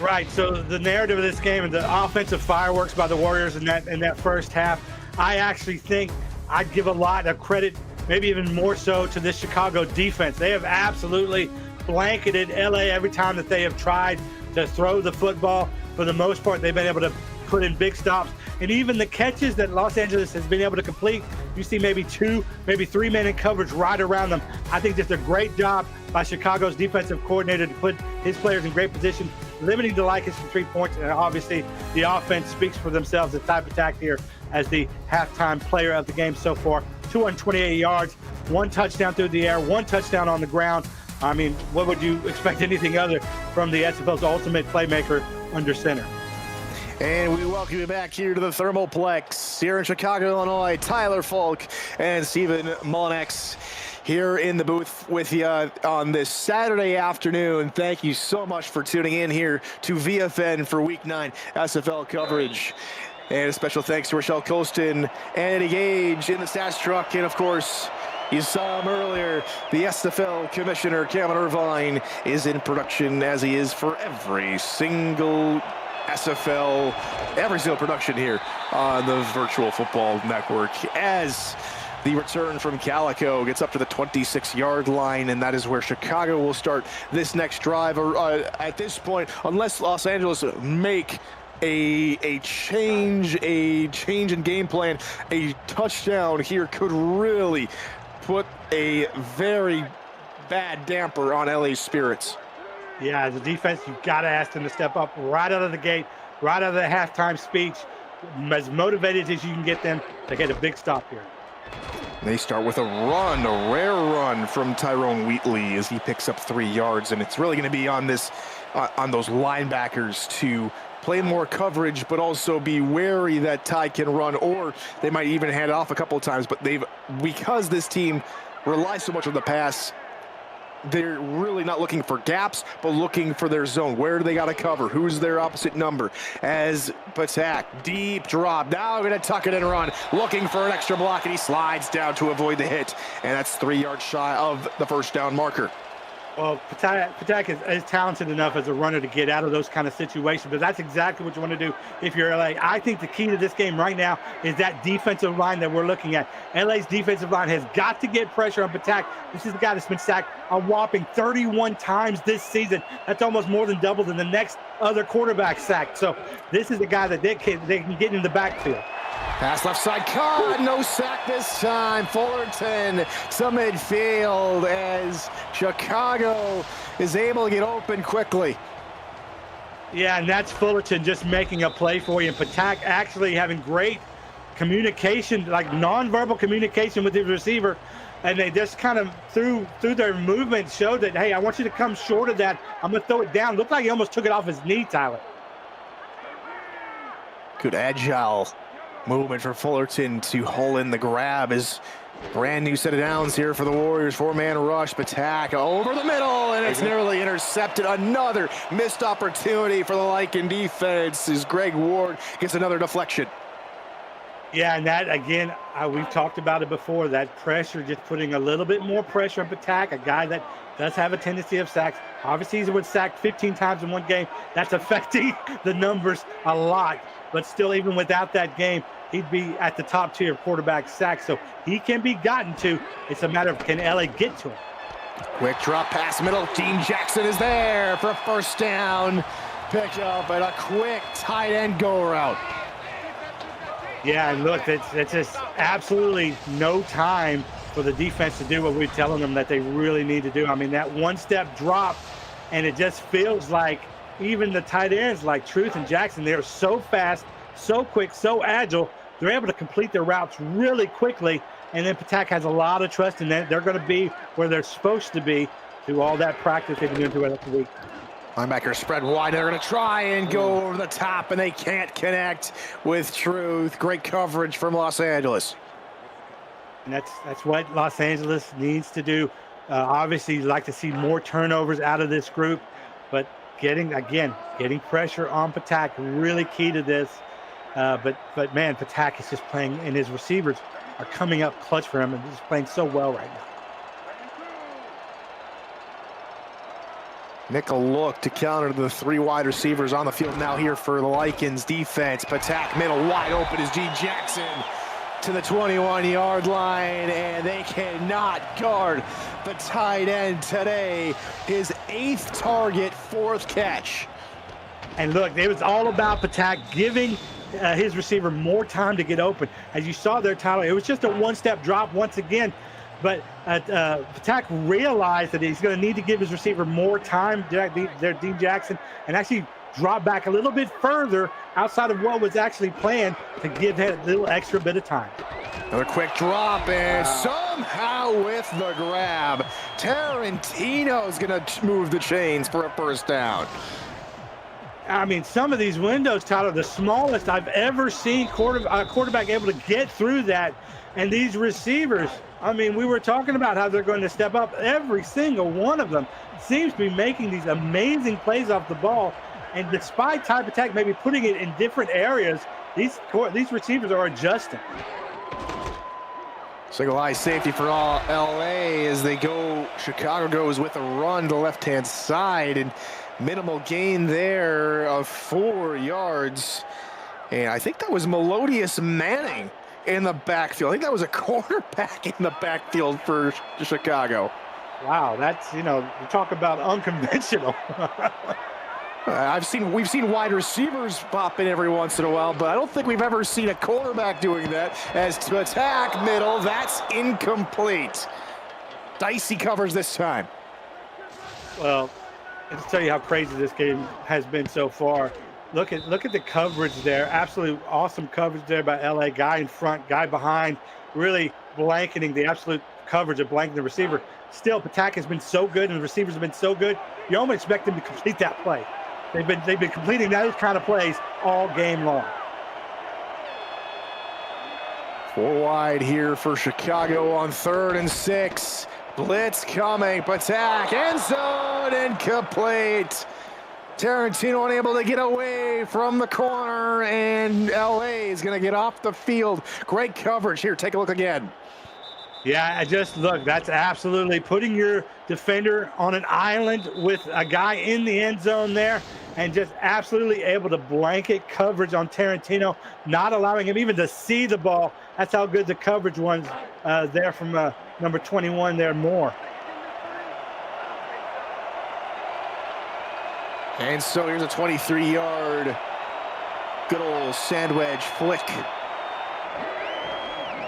Speaker 2: Right, so the narrative of this game and the offensive fireworks by the Warriors in that first half, I actually think I'd give a lot of credit, maybe even more so, to this Chicago defense. They have absolutely blanketed LA every time that they have tried to throw the football. For the most part, they've been able to put in big stops. And even the catches that Los Angeles has been able to complete, you see maybe 2, maybe 3 men in coverage right around them. I think just a great job by Chicago's defensive coordinator to put his players in great position, limiting the Lakers to 3 points. And obviously the offense speaks for themselves. The type attack here as the halftime player of the game so far. 228 yards, 1 touchdown through the air, 1 touchdown on the ground. I mean, what would you expect anything other from the SFL's ultimate playmaker under center?
Speaker 1: And we welcome you back here to the Thermalplex here in Chicago, Illinois. Tyler Falk and Stephen Mullinex here in the booth with you on this Saturday afternoon. Thank you so much for tuning in here to VFN for Week 9 SFL coverage. And a special thanks to Rochelle Colston and Eddie Gage in the stats truck. And, of course, you saw him earlier, the SFL Commissioner, Cameron Irvine, is in production, as he is for every single SFL, every single production here on the Virtual Football Network, as the return from Calico gets up to the 26-yard line, and that is where Chicago will start this next drive. At this point, unless Los Angeles make a change in game plan, a touchdown here could really put a very bad damper on LA's spirits.
Speaker 2: Yeah, as a defense, you've got to ask them to step up right out of the gate, right out of the halftime speech, as motivated as you can get them to get a big stop here.
Speaker 1: They start with a run, a rare run from Tyrone Wheatley as he picks up 3 yards, and it's really going to be on this, on those linebackers to play more coverage, but also be wary that Ty can run, or they might even hand it off a couple of times. But because this team relies so much on the pass, they're really not looking for gaps, but looking for their zone. Where do they got to cover? Who's their opposite number? As Patak, deep drop, now going to tuck it and run, looking for an extra block, and he slides down to avoid the hit. And that's 3 yards shy of the first down marker.
Speaker 2: Well, Patak is talented enough as a runner to get out of those kind of situations, but that's exactly what you want to do if you're LA. I think the key to this game right now is that defensive line that we're looking at. LA's defensive line has got to get pressure on Patak. This is the guy that's been sacked a whopping 31 times this season. That's almost more than double than the next other quarterback sacked. So this is the guy that they can get in the backfield.
Speaker 1: Pass left side, caught, no sack this time. Fullerton to midfield as Chicago is able to get open quickly.
Speaker 2: Yeah, and that's Fullerton just making a play for you. And Patak actually having great communication, like nonverbal communication with his receiver. And they just kind of, through their movement, showed that, hey, I want you to come short of that. I'm going to throw it down. Looked like he almost took it off his knee, Tyler.
Speaker 1: Good agile movement for Fullerton to haul in the grab. Is brand new set of downs here for the Warriors. 4-man rush. Patak over the middle, and it's nearly intercepted. Another missed opportunity for the Lycan defense as Greg Ward gets another deflection.
Speaker 2: Yeah, and that, again, we've talked about it before, that pressure, just putting a little bit more pressure on Patak, a guy that does have a tendency of sacks. Obviously, he's been sacked 15 times in one game. That's affecting the numbers a lot. But still, even without that game, he'd be at the top tier of quarterback sacks. So he can be gotten to. It's a matter of, can LA get to him?
Speaker 1: Quick drop pass middle. Dean Jackson is there for a first down. Pick up and a quick tight end go route.
Speaker 2: Yeah, and look, it's just absolutely no time for the defense to do what we're telling them that they really need to do. I mean, that one-step drop, and it just feels like even the tight ends like Truth and Jackson, they're so fast, so quick, so agile. They're able to complete their routes really quickly, and then Patak has a lot of trust in that. They're going to be where they're supposed to be through all that practice they've been doing throughout the week.
Speaker 1: Linebacker spread wide. They're going to try and go over the top, and they can't connect with Truth. Great coverage from Los Angeles.
Speaker 2: And that's what Los Angeles needs to do. Obviously, you'd like to see more turnovers out of this group, but getting pressure on Patak, really key to this. But man, Patak is just playing, and his receivers are coming up clutch for him, and he's playing so well right now.
Speaker 1: Nickel look to counter the 3 wide receivers on the field now here for the Lycans defense. Patak middle wide open is G. Jackson to the 21-yard line, and they cannot guard the tight end today. His 8th target, 4th catch.
Speaker 2: And look, it was all about Patak giving his receiver more time to get open. As you saw there, Tyler, it was just a one-step drop once again. But Patak realized that he's going to need to give his receiver more time, Dean Jackson, and actually drop back a little bit further outside of what was actually planned to give him a little extra bit of time.
Speaker 1: Another quick drop, and somehow with the grab, Tarantino's going to move the chains for a first down.
Speaker 2: I mean, some of these windows, Tyler, the smallest I've ever seen quarterback able to get through that. And these receivers, I mean, we were talking about how they're going to step up. Every single one of them seems to be making these amazing plays off the ball. And despite Ty Patak maybe putting it in different areas, these receivers are adjusting.
Speaker 1: Single high safety for all LA as they go. Chicago goes with a run to the left-hand side, and minimal gain there of 4 yards. And I think that was Melodious Manning in the backfield. I think that was a cornerback in the backfield for Chicago.
Speaker 2: Wow, that's, you talk about unconventional.
Speaker 1: We've seen wide receivers pop in every once in a while, but I don't think we've ever seen a quarterback doing that. As to attack middle, that's incomplete. Dicey covers this time.
Speaker 2: Well, let's tell you how crazy this game has been so far. Look at the coverage there. Absolutely awesome coverage there by LA. Guy in front, guy behind, really blanketing the absolute coverage of blanketing the receiver. Still, Patak has been so good, and the receivers have been so good. You almost expect them to complete that play. They've been completing those kind of plays all game long.
Speaker 1: 4 wide here for Chicago on 3rd and 6. Blitz coming. Patak, end zone, incomplete. Tarantino unable to get away from the corner, and LA is going to get off the field. Great coverage here. Take a look again.
Speaker 2: Yeah, I just look, that's absolutely putting your defender on an island with a guy in the end zone there and just absolutely able to blanket coverage on Tarantino, not allowing him even to see the ball. That's how good the coverage was there from number 21 there, Moore.
Speaker 1: And so here's a 23-yard good old sandwich flick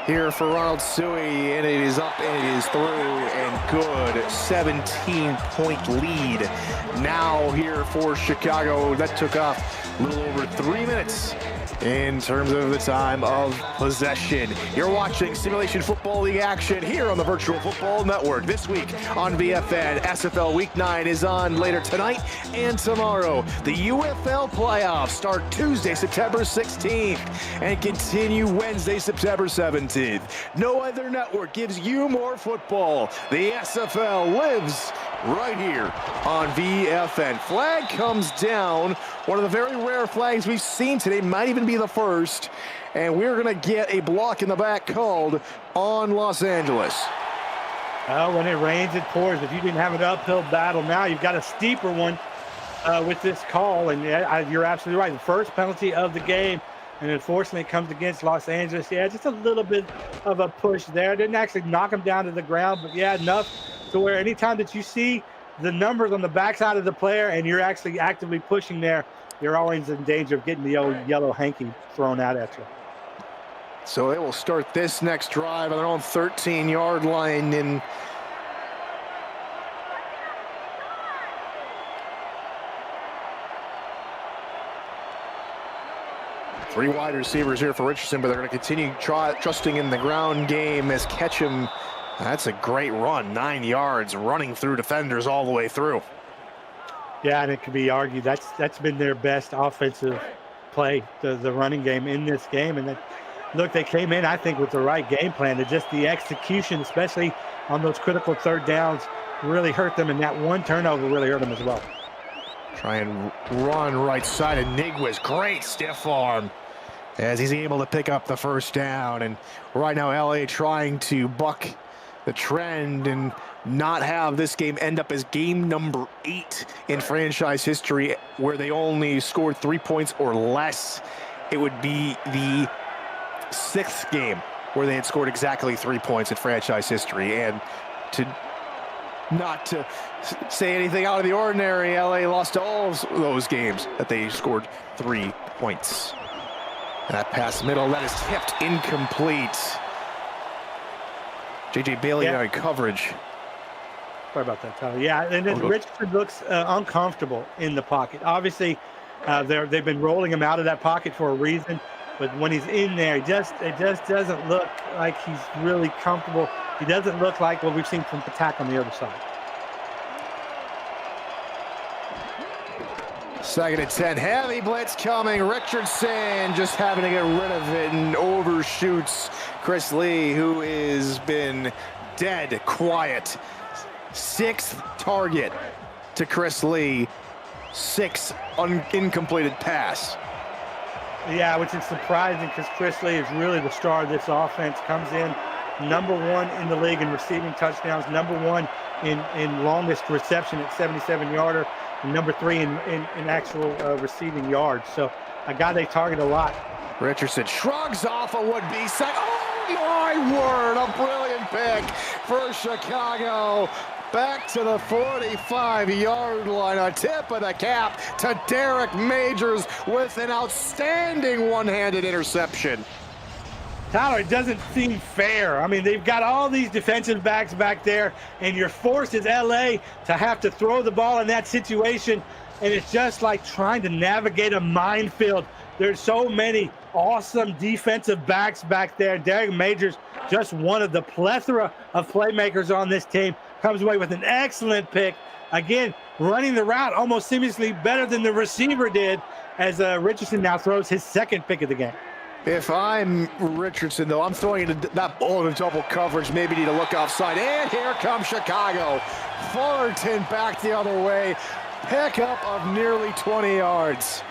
Speaker 1: here for Ronald Suey, and it is up and it is through and good. 17-point lead now here for Chicago. That took off a little over 3 minutes in terms of the time of possession. You're watching Simulation Football League action here on the Virtual Football Network. This week on VFN, SFL Week 9 is on later tonight and tomorrow. The UFL playoffs start Tuesday, September 16th and continue Wednesday, September 17th. No other network gives you more football. The SFL lives right here on VFN. Flag comes down. One of the very rare flags we've seen today, might even be the first, and we're going to get a block in the back called on Los Angeles.
Speaker 2: Well, when it rains, it pours. If you didn't have an uphill battle, now you've got a steeper one with this call, and you're absolutely right. The first penalty of the game, and unfortunately it comes against Los Angeles. Yeah, just a little bit of a push there. Didn't actually knock him down to the ground, but yeah, enough to where anytime that you see the numbers on the backside of the player and you're actually actively pushing there, you're always in danger of getting the old yellow hanky thrown out at you.
Speaker 1: So they will start this next drive on their own 13-yard line. And three wide receivers here for Richardson, but they're going to continue trusting in the ground game as Ketchum. That's a great run, 9 yards, running through defenders all the way through.
Speaker 2: Yeah, and it could be argued that's been their best offensive play, the running game in this game. And look, they came in, I think, with the right game plan. Just the execution, especially on those critical third downs, really hurt them, and that one turnover really hurt them as well.
Speaker 1: Try and run right side of Niguez. Great stiff arm as he's able to pick up the first down. And right now, LA trying to buck the trend and not have this game end up as game number 8 in franchise history, where they only scored 3 points or less. It would be the 6th game where they had scored exactly 3 points in franchise history. And not to say anything out of the ordinary, LA lost all of those games that they scored 3 points. And that pass middle, that is tipped incomplete. J.J. Bailey on coverage.
Speaker 2: Sorry about that, Tyler. Yeah, and then Richardson looks uncomfortable in the pocket. Obviously, they've been rolling him out of that pocket for a reason, but when he's in there, it just doesn't look like he's really comfortable. He doesn't look like what we've seen from Patak on the other side.
Speaker 1: 2nd and 10, heavy blitz coming. Richardson just having to get rid of it and overshoots Chris Lee, who has been dead quiet. 6th target to Chris Lee, 6 incompleted pass.
Speaker 2: Yeah, which is surprising because Chris Lee is really the star of this offense. Comes in #1 in the league in receiving touchdowns, #1 in longest reception at 77-yarder, and #3 in actual receiving yards. So a guy they target a lot.
Speaker 1: Richardson shrugs off a would-be sack. Oh my word, a brilliant pick for Chicago. Back to the 45-yard line, a tip of the cap to Derek Majors with an outstanding one-handed interception.
Speaker 2: Tyler, it doesn't seem fair. I mean, they've got all these defensive backs back there, and you're forced as LA to have to throw the ball in that situation, and it's just like trying to navigate a minefield. There's so many awesome defensive backs back there. Derek Majors, just one of the plethora of playmakers on this team, comes away with an excellent pick. Again, running the route almost seamlessly better than the receiver did, as Richardson now throws his 2nd pick of the game.
Speaker 1: If I'm Richardson, though, I'm throwing that ball in double coverage. Maybe need to look offside. And here comes Chicago. Fullerton back the other way. Pickup of nearly 20 yards.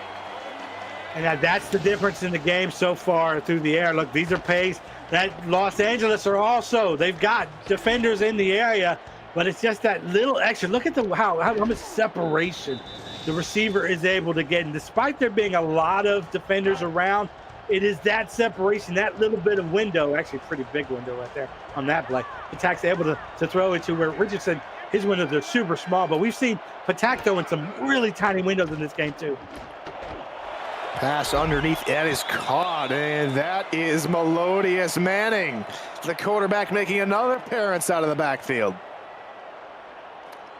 Speaker 2: And that's the difference in the game so far through the air. Look, these are pace that Los Angeles are also. They've got defenders in the area, but it's just that little extra. Look at how much separation the receiver is able to get. And despite there being a lot of defenders around, it is that separation, that little bit of window, actually a pretty big window right there on that play. Patak's able to throw it to where Richardson, his windows are super small, but we've seen Patak throw in some really tiny windows in this game too.
Speaker 1: Pass underneath, that is caught, and that is Melodious Manning, the quarterback, making another appearance out of the backfield.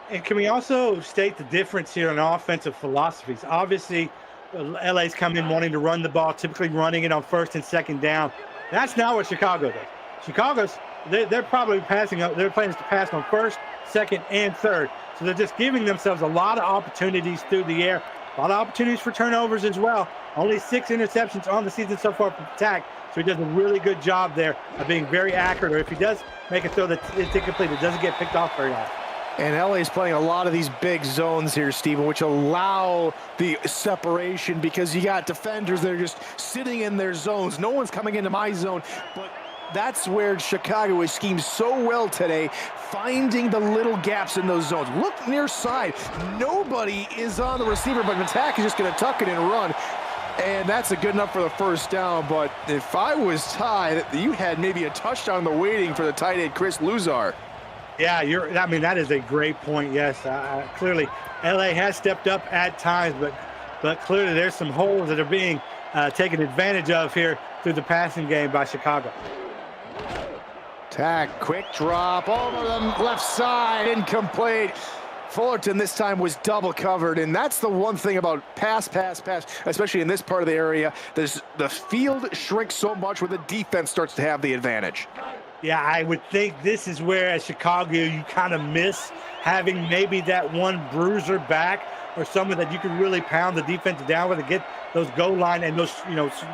Speaker 2: And can we also state the difference here in offensive philosophies? Obviously, LA's come in wanting to run the ball, typically running it on first and second down. That's not what Chicago does. Chicago's, they're probably passing up, their plan is to pass on first, second, and third. So they're just giving themselves a lot of opportunities through the air, a lot of opportunities for turnovers as well. Only 6 interceptions on the season so far from Patak, so he does a really good job there of being very accurate. Or if he does make a throw that's incomplete, it doesn't get picked off very often.
Speaker 1: And LA is playing a lot of these big zones here, Steven, which allow the separation because you got defenders that are just sitting in their zones. No one's coming into my zone, but that's where Chicago has schemed so well today, finding the little gaps in those zones. Look near side. Nobody is on the receiver, but Patak is just going to tuck it and run. And that's a good enough for the first down. But if I was Ty, you had maybe a touchdown in the waiting for the tight end, Chris Luzar.
Speaker 2: Yeah, I mean, that is a great point. Yes, clearly LA has stepped up at times, but clearly there's some holes that are being taken advantage of here through the passing game by Chicago.
Speaker 1: Tack, quick drop over the left side, incomplete. Fullerton this time was double covered, and that's the one thing about pass, especially in this part of the area. The field shrinks so much where the defense starts to have the advantage.
Speaker 2: Yeah, I would think this is where at Chicago you kind of miss having maybe that one bruiser back or someone that you can really pound the defense down with to get those goal line and those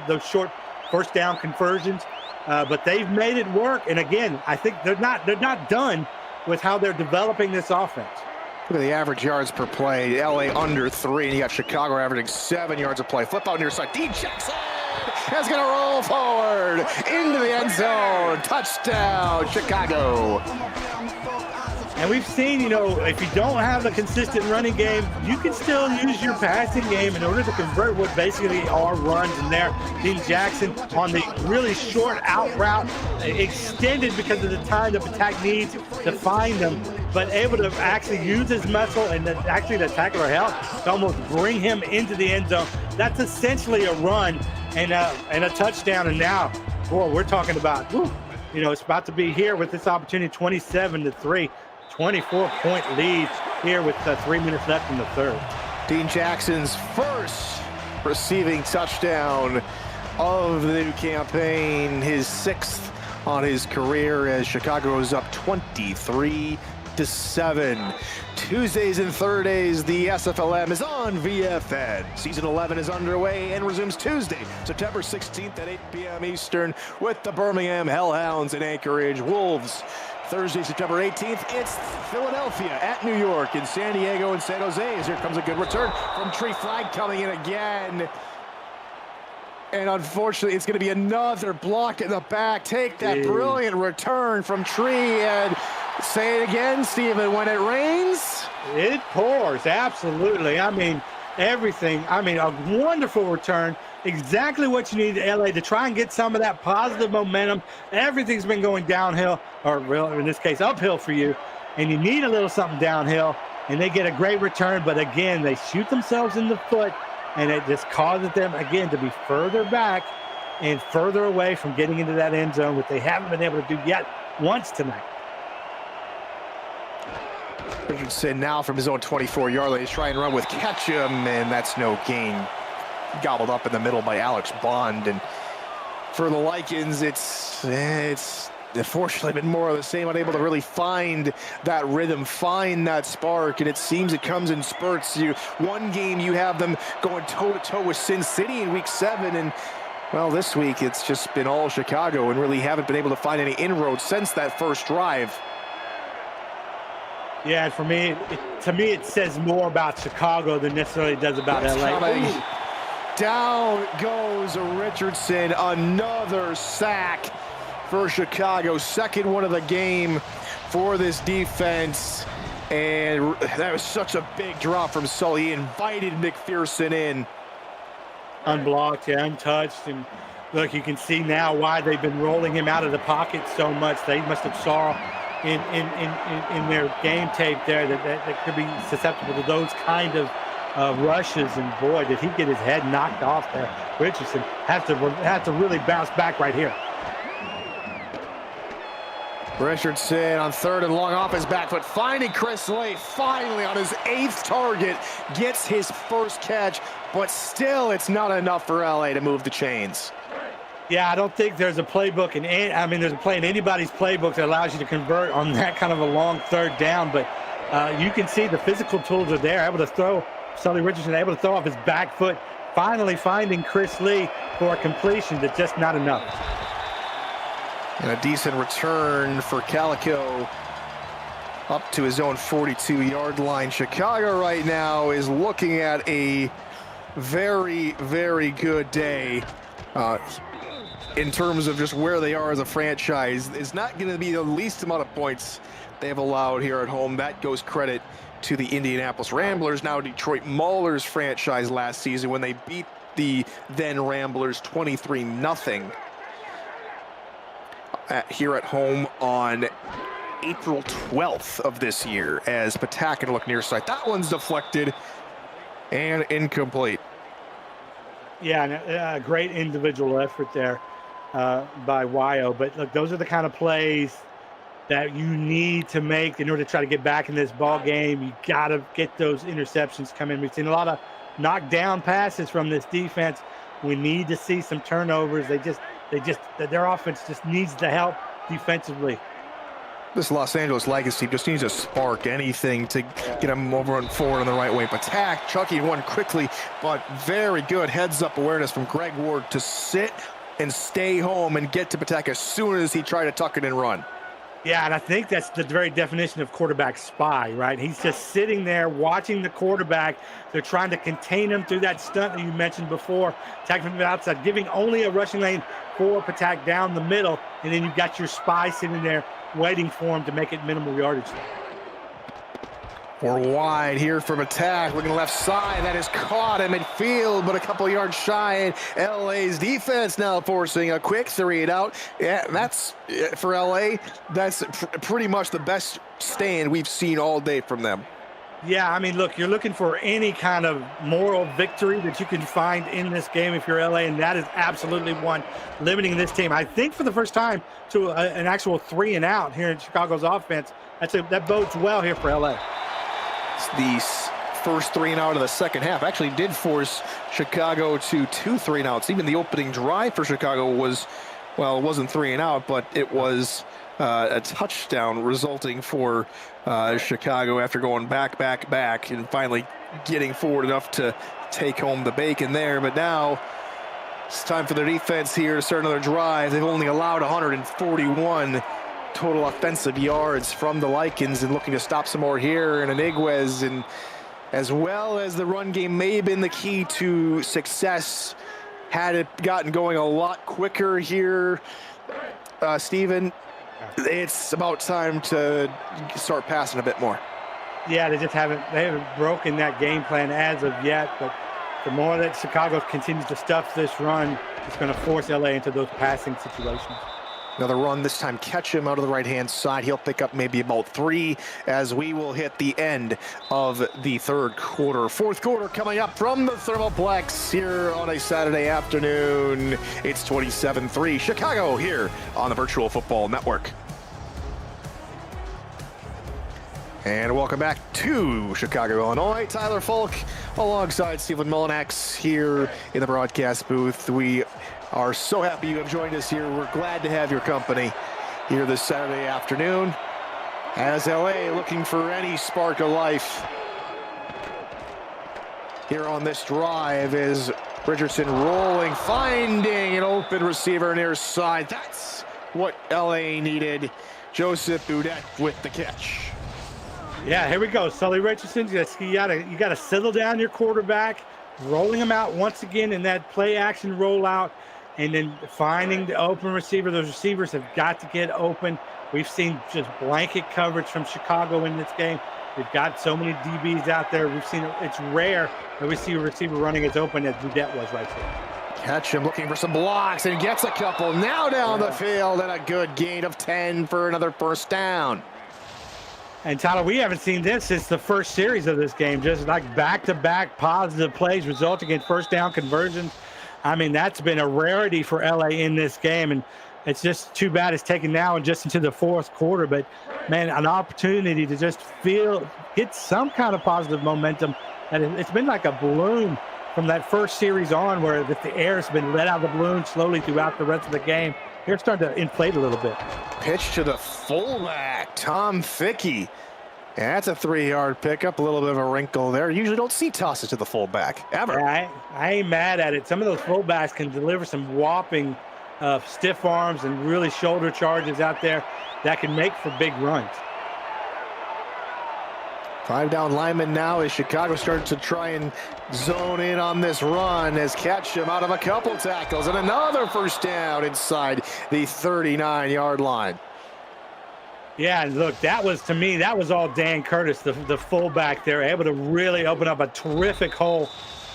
Speaker 2: those short first down conversions. But they've made it work, and again, I think they're not done with how they're developing this offense.
Speaker 1: Look at the average yards per play. LA under 3, and you got Chicago averaging 7 yards a play. Flip out near side. D. Jackson is going to roll forward into the end zone. Touchdown, Chicago.
Speaker 2: And we've seen, if you don't have a consistent running game, you can still use your passing game in order to convert what basically are runs in there. Dean Jackson on the really short out route, extended because of the time that Patak needs to find them, but able to actually use his muscle and actually the tackler help to almost bring him into the end zone. That's essentially a run and a touchdown. And now, boy, we're talking about, it's about to be here with this opportunity, 27-3. 24-point lead here with 3 minutes left in the third.
Speaker 1: Dean Jackson's first receiving touchdown of the new campaign, his 6th on his career as Chicago is up 23-7. Tuesdays and Thursdays, the SFLM is on VFN. Season 11 is underway and resumes Tuesday, September 16th at 8 p.m. Eastern with the Birmingham Hellhounds and Anchorage Wolves. Thursday, September 18th, it's Philadelphia at New York and San Diego and San Jose. As here comes a good return from Tree Flag coming in again. And unfortunately, it's going to be another block in the back. Take that brilliant return from Tree and say it again, Steven, when it rains,
Speaker 2: it pours. Absolutely. I mean, everything. I mean, a wonderful return. Exactly what you need LA to try and get some of that positive momentum. Everything's been going downhill, or in this case, uphill for you, and you need a little something downhill, and they get a great return, but again, they shoot themselves in the foot, and it just causes them, again, to be further back and further away from getting into that end zone, which they haven't been able to do yet once tonight.
Speaker 1: Richardson now from his own 24-yard line. He's trying to run with Ketchum, and that's no gain. Gobbled up in the middle by Alex Bond. And for the Lycans, it's unfortunately been more of the same, unable to really find that rhythm, find that spark, and it seems it comes in spurts. One game you have them going toe-to-toe with Sin City in week 7, and well, this week it's just been all Chicago and really haven't been able to find any inroads since that first drive.
Speaker 2: Yeah, and for me, to me, it says more about Chicago than necessarily it does about LA.
Speaker 1: Down goes Richardson. Another sack for Chicago. Second one of the game for this defense. And that was such a big drop from Sully. He invited McPherson in.
Speaker 2: Unblocked, yeah, untouched. And look, you can see now why they've been rolling him out of the pocket so much. They must have saw in their game tape there that could be susceptible to those kind of rushes. And boy, did he get his head knocked off there. Richardson has to really bounce back right here.
Speaker 1: Richardson on third and long off his back foot, finding Chris Lee finally on his 8th target, gets his first catch, but still it's not enough for LA to move the chains.
Speaker 2: Yeah, I don't think there's a playbook there's a play in anybody's playbook that allows you to convert on that kind of a long third down, but you can see the physical tools are there, able to throw. Sully Richardson able to throw off his back foot, finally finding Chris Lee for a completion, but just not enough.
Speaker 1: And a decent return for Calico up to his own 42-yard line. Chicago right now is looking at a very, very good day in terms of just where they are as a franchise. It's not going to be the least amount of points they've allowed here at home. That goes credit to the Indianapolis Ramblers, now Detroit Maulers franchise last season when they beat the then Ramblers 23-0. Here at home on April 12th of this year as Patakin look near side. That one's deflected and incomplete.
Speaker 2: Yeah, and a great individual effort there by Wyo. But look, those are the kind of plays that you need to make in order to try to get back in this ball game. You got to get those interceptions coming. We've seen a lot of knockdown passes from this defense. We need to see some turnovers. Their offense just needs the help defensively.
Speaker 1: This Los Angeles legacy just needs a spark, anything to get them over and forward in the right way. Patak chucking one quickly, but very good heads-up awareness from Greg Ward to sit and stay home and get to Patak as soon as he tried to tuck it and run.
Speaker 2: Yeah, and I think that's the very definition of quarterback spy, right? He's just sitting there watching the quarterback. They're trying to contain him through that stunt that you mentioned before. Attack from the outside, giving only a rushing lane for Patak down the middle, and then you've got your spy sitting there waiting for him to make it minimal yardage.
Speaker 1: We're wide here from Attack, looking left side. That is caught at midfield, but a couple yards shy. And LA's defense now forcing a quick 3-and-out. Yeah, that's for LA. That's pretty much the best stand we've seen all day from them.
Speaker 2: Yeah, I mean, look, you're looking for any kind of moral victory that you can find in this game if you're LA, and that is absolutely one, limiting this team, I think, for the first time to an actual 3-and-out here in Chicago's offense. That bodes well here for LA.
Speaker 1: The first 3-and-out of the second half actually did force Chicago to 2 3-and-outs. Even the opening drive for Chicago was, well, it wasn't 3-and-out, but it was a touchdown resulting for Chicago after going back, and finally getting forward enough to take home the bacon there. But now it's time for the defense here to start another drive. They've only allowed 141 total offensive yards from the Lycans, and looking to stop some more here. And Iniguez, and as well as the run game may have been the key to success, had it gotten going a lot quicker here, Steven, it's about time to start passing a bit more.
Speaker 2: Yeah, they haven't broken that game plan as of yet, but the more that Chicago continues to stuff this run, it's going to force LA into those passing situations.
Speaker 1: Another run, this time catch him out of the right-hand side. He'll pick up maybe about 3 as we will hit the end of the third quarter. Fourth quarter coming up from the Thermoplex here on a Saturday afternoon. It's 27-3 Chicago here on the Virtual Football Network. And welcome back to Chicago, Illinois. Tyler Falk alongside Stephen Mullinax here in the broadcast booth. We are so happy you have joined us here. We're glad to have your company here this Saturday afternoon as LA looking for any spark of life. Here on this drive is Richardson rolling, finding an open receiver near side. That's what LA needed. Joseph Boudet with the catch.
Speaker 2: Yeah, here we go. Sully Richardson, you got to settle down your quarterback, rolling them out once again in that play action rollout, and then finding the open receiver. Those receivers have got to get open. We've seen just blanket coverage from Chicago in this game. We've got so many DBs out there. We've seen it's rare that we see a receiver running as open as Boudet was right there.
Speaker 1: Catch him looking for some blocks and gets a couple. Now down the field and a good gain of 10 for another first down.
Speaker 2: And Tyler, we haven't seen this since the first series of this game. Just like back-to-back positive plays resulting in first down conversions. I mean, that's been a rarity for LA in this game, and it's just too bad it's taken now and just into the fourth quarter. But, man, an opportunity to just get some kind of positive momentum. And it's been like a balloon from that first series on, where the air has been let out of the balloon slowly throughout the rest of the game. Here it's starting to inflate a little bit.
Speaker 1: Pitch to the fullback, Tom Fickey. That's a 3-yard pickup. A little bit of a wrinkle there. Usually don't see tosses to the fullback, ever.
Speaker 2: Yeah, I ain't mad at it. Some of those fullbacks can deliver some whopping stiff arms and really shoulder charges out there that can make for big runs.
Speaker 1: 5 down lineman now as Chicago starts to try and zone in on this run as Ketchum out of a couple tackles and another first down inside the 39-yard line.
Speaker 2: Yeah, and look, that was, to me, that was all Dan Curtis, the fullback there, able to really open up a terrific hole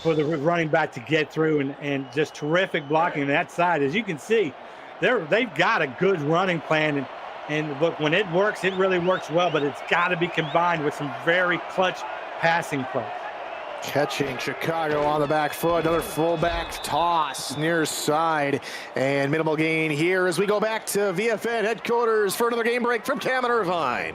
Speaker 2: for the running back to get through, and just terrific blocking on that side. As you can see, they've got a good running plan, and look, when it works, it really works well, but it's got to be combined with some very clutch passing plays.
Speaker 1: Catching Chicago on the back foot, another fullback toss near side, and minimal gain here as we go back to VFN headquarters for another game break from Cam and Irvine.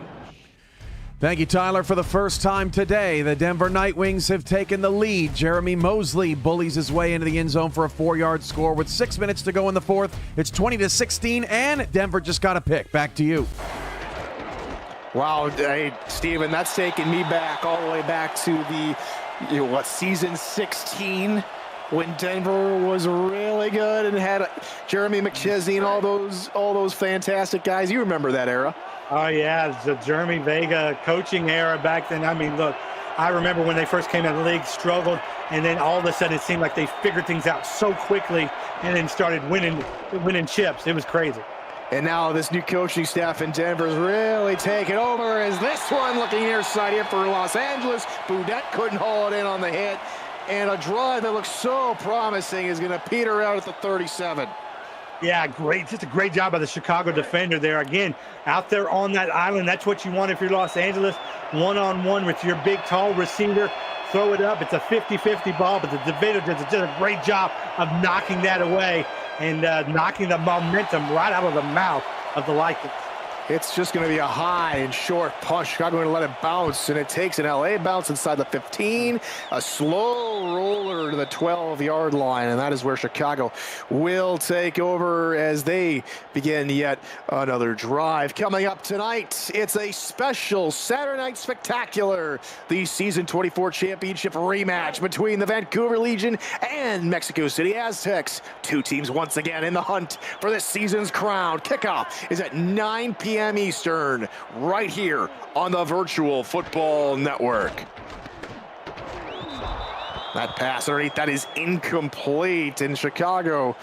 Speaker 3: Thank you, Tyler. For the first time today, the Denver Nightwings have taken the lead. Jeremy Mosley bullies his way into the end zone for a 4-yard score with 6 minutes to go in the fourth. It's 20-16, and Denver just got a pick. Back to you.
Speaker 1: Wow, hey, Steven, that's taking me back all the way back to the season 16 when Denver was really good and had Jeremy McChesney and all those fantastic guys. You remember that era?
Speaker 2: Oh yeah, the Jeremy Vega coaching era back then. I mean, look, I remember when they first came out of the league, struggled, and then all of a sudden it seemed like they figured things out so quickly and then started winning chips. It was crazy.
Speaker 1: And now this new coaching staff in Denver's really taken over as this one looking near side here for Los Angeles. Boudet couldn't haul it in on the hit. And a drive that looks so promising is going to peter out at the 37.
Speaker 2: Yeah, great. Just a great job by the Chicago defender there. Again, out there on that island, that's what you want if you're Los Angeles. One-on-one with your big, tall receiver. Throw it up. It's a 50-50 ball, but the defender does a great job of knocking that away and knocking the momentum right out of the mouth of the Lycans.
Speaker 1: It's just going to be a high and short push. Chicago going to let it bounce, and it takes an LA bounce inside the 15. A slow roller to the 12-yard line, and that is where Chicago will take over as they begin yet another drive. Coming up tonight, it's a special Saturday night spectacular. The season 24 championship rematch between the Vancouver Legion and Mexico City Aztecs. Two teams once again in the hunt for this season's crown. Kickoff is at 9 p.m. Eastern, right here on the Virtual Football Network. That pass underneath, that is incomplete, and Chicago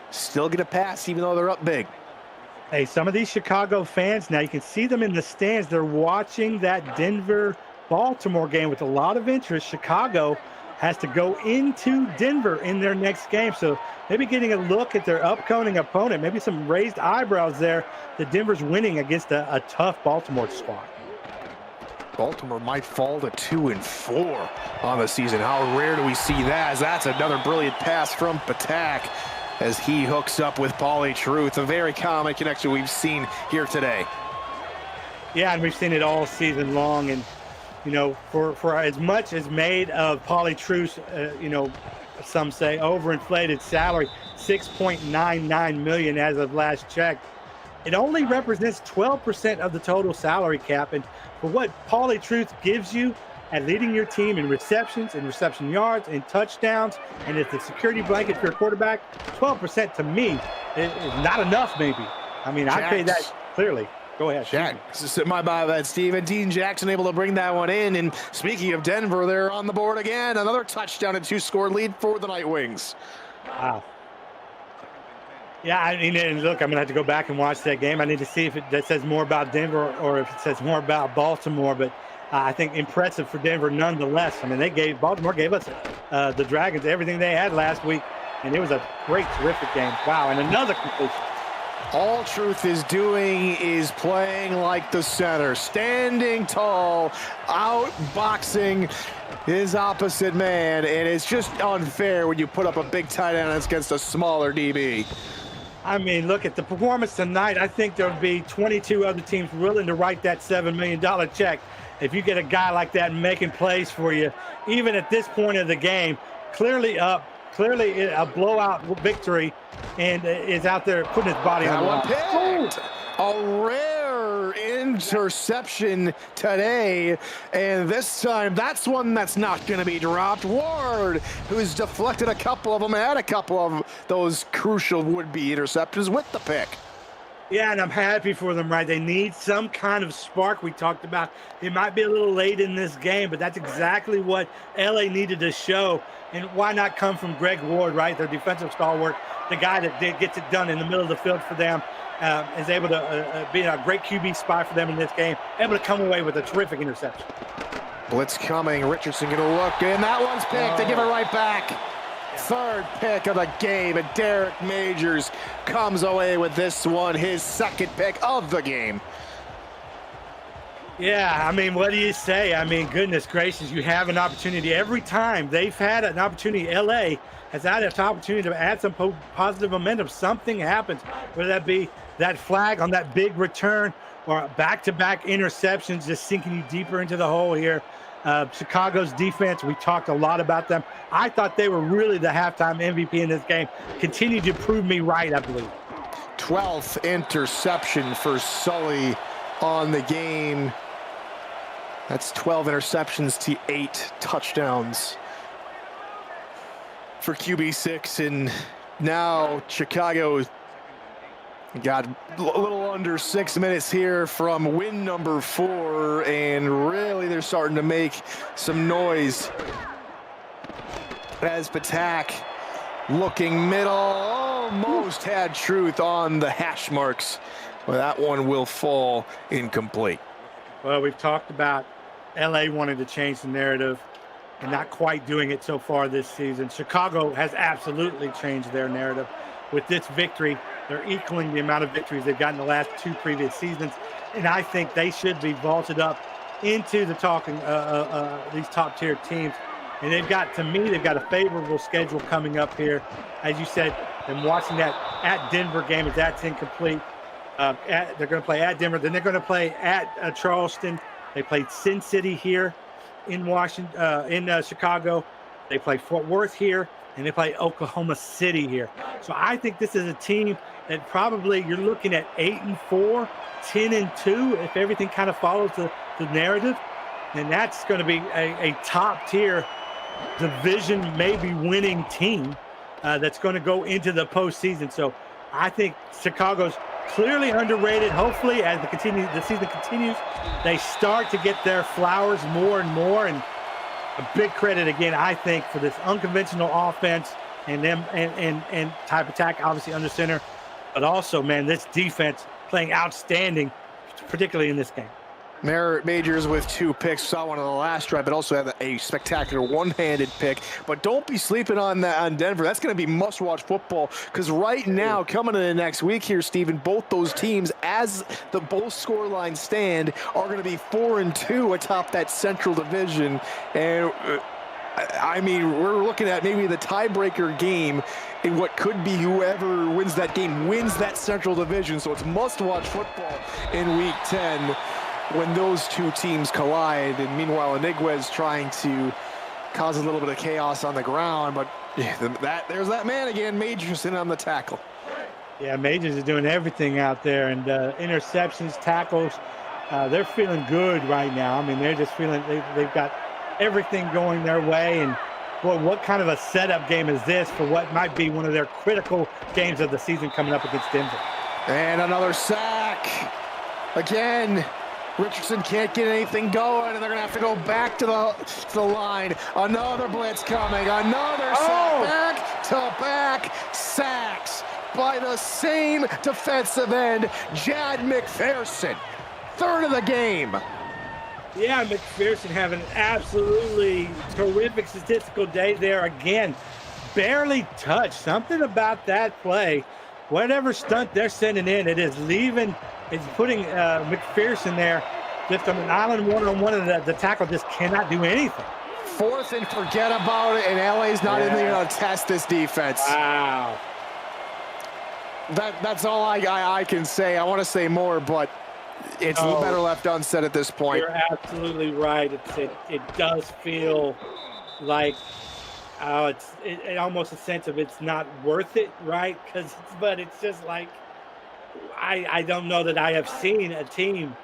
Speaker 1: still get a pass even though they're up big.
Speaker 2: Hey, some of these Chicago fans, now you can see them in the stands. They're watching that Denver-Baltimore game with a lot of interest. Chicago has to go into Denver in their next game, so maybe getting a look at their upcoming opponent, maybe some raised eyebrows there that Denver's winning against a tough Baltimore squad.
Speaker 1: Baltimore might fall to 2-4 on the season. How rare do we see that? As that's another brilliant pass from Patak as he hooks up with Pauly Truth, a very common connection we've seen here today.
Speaker 2: Yeah, and we've seen it all season long, and for as much as made of Pauly Truth's, some say overinflated salary, $6.99 million as of last check. It only represents 12% of the total salary cap, and for what Pauly Truth gives you at leading your team in receptions and reception yards and touchdowns, and as the security blanket for your quarterback, 12% to me is not enough. Maybe I pay that clearly. Go ahead.
Speaker 1: My bad, Steven. Dean Jackson able to bring that one in. And speaking of Denver, they're on the board again. Another touchdown and 2-score lead for the Night Wings.
Speaker 2: Wow. Yeah, I mean, and look, I'm going to have to go back and watch that game. I need to see if that says more about Denver or if it says more about Baltimore. But I think impressive for Denver nonetheless. I mean, Baltimore gave us the Dragons everything they had last week, and it was a great, terrific game. Wow, and another completion.
Speaker 1: All Truth is doing is playing like the center, standing tall, outboxing his opposite man, and it's just unfair when you put up a big tight end against a smaller DB.
Speaker 2: I mean, look at the performance tonight. I think there would be 22 other teams willing to write that $7 million check if you get a guy like that making plays for you, even at this point of the game, clearly up. Clearly a blowout victory, and is out there putting his body on the line.
Speaker 1: A rare interception today, and this time that's one that's not going to be dropped. Ward, who's deflected a couple of them, had a couple of those crucial would-be interceptions with the pick.
Speaker 2: Yeah, and I'm happy for them, right? They need some kind of spark. We talked about it might be a little late in this game, but that's exactly what LA needed to show. And why not come from Greg Ward, right? Their defensive stalwart, the guy that gets it done in the middle of the field for them, is able to be a great QB spy for them in this game, able to come away with a terrific interception.
Speaker 1: Blitz coming, Richardson going to look, and that one's picked. They give it right back. Third pick of the game, and Derek Majors comes away with this one, his second pick of the game.
Speaker 2: Yeah, I mean, what do you say? I mean, goodness gracious, you have an opportunity every time they've had an opportunity. LA has had an opportunity to add some positive momentum. Something happens, whether that be that flag on that big return or back-to-back interceptions, just sinking you deeper into the hole here. Chicago's defense, we talked a lot about them. I thought they were really the halftime MVP in this game. Continue to prove me right, I believe.
Speaker 1: 12th interception for Sully on the game. That's 12 interceptions to 8 touchdowns for QB6. And now Chicago got a little under 6 minutes here from win number 4, and really they're starting to make some noise as Patak looking middle, almost had Truth on the hash marks, but that one will fall incomplete.
Speaker 2: Well, we've talked about LA wanting to change the narrative and not quite doing it so far this season. Chicago has absolutely changed their narrative. With this victory, they're equaling the amount of victories they've gotten the last 2 previous seasons, and I think they should be vaulted up into the talking these top-tier teams. And they've got a favorable schedule coming up here. As you said, and watching that at Denver game, if that's incomplete, they're going to play at Denver. Then they're going to play at Charleston. They played Sin City here in Chicago. They play Fort Worth here, and they play Oklahoma City here. So I think this is a team that probably you're looking at 8-4, 10-2, if everything kind of follows the narrative. And that's going to be a top-tier division, maybe winning team that's going to go into the postseason. So I think Chicago's clearly underrated. Hopefully, as the season continues, they start to get their flowers more and more. And a big credit again, I think, for this unconventional offense and them and type attack, obviously under center, but also, man, this defense playing outstanding, particularly in this game.
Speaker 1: Merritt Majors with 2 picks, saw one on the last drive, but also had a spectacular one-handed pick. But don't be sleeping on that on Denver. That's going to be must-watch football, because right now, coming into the next week here, Steven, both those teams, as the both scoreline stand, are going to be 4-2 atop that Central Division. And I mean, we're looking at maybe the tiebreaker game in what could be whoever wins that game wins that Central Division. So it's must-watch football in Week 10. When those 2 teams collide. And meanwhile, Iniguez trying to cause a little bit of chaos on the ground, but there's that man again, Majors in on the tackle.
Speaker 2: Yeah, Majors is doing everything out there, and interceptions, tackles, they're feeling good right now. I mean, they're just feeling they've got everything going their way. And boy, what kind of a setup game is this for what might be one of their critical games of the season coming up against Denver?
Speaker 1: And another sack. Again, Richardson can't get anything going, and they're gonna have to go back to the line. Another blitz coming, another sack, back-to-back sacks by the same defensive end, Jad McPherson. Third of the game.
Speaker 2: Yeah, McPherson having an absolutely terrific statistical day there again. Barely touched. Something about that play. Whatever stunt they're sending in, it is leaving. It's putting McPherson there just on an island one-on-one, and the tackle just cannot do anything.
Speaker 1: Fourth and forget about it, and LA's not even going to test this defense.
Speaker 2: Wow.
Speaker 1: That's all I can say. I want to say more, but it's better left unsaid at this point.
Speaker 2: You're absolutely right. It does feel like it almost a sense of it's not worth it, right? But it's just like I don't know that I have seen a team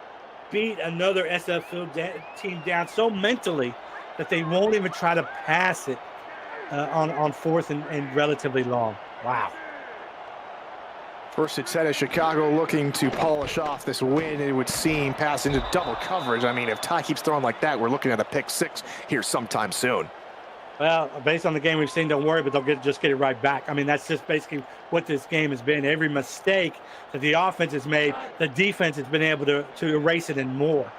Speaker 2: beat another SFL team down so mentally that they won't even try to pass it on fourth and relatively long. Wow.
Speaker 1: First and 10 is Chicago looking to polish off this win, it would seem, pass into double coverage. I mean, if Ty keeps throwing like that, we're looking at a pick six here sometime soon.
Speaker 2: Well, based on the game we've seen, don't worry, but they'll just get it right back. I mean, that's just basically what this game has been. Every mistake that the offense has made, the defense has been able to erase it and more.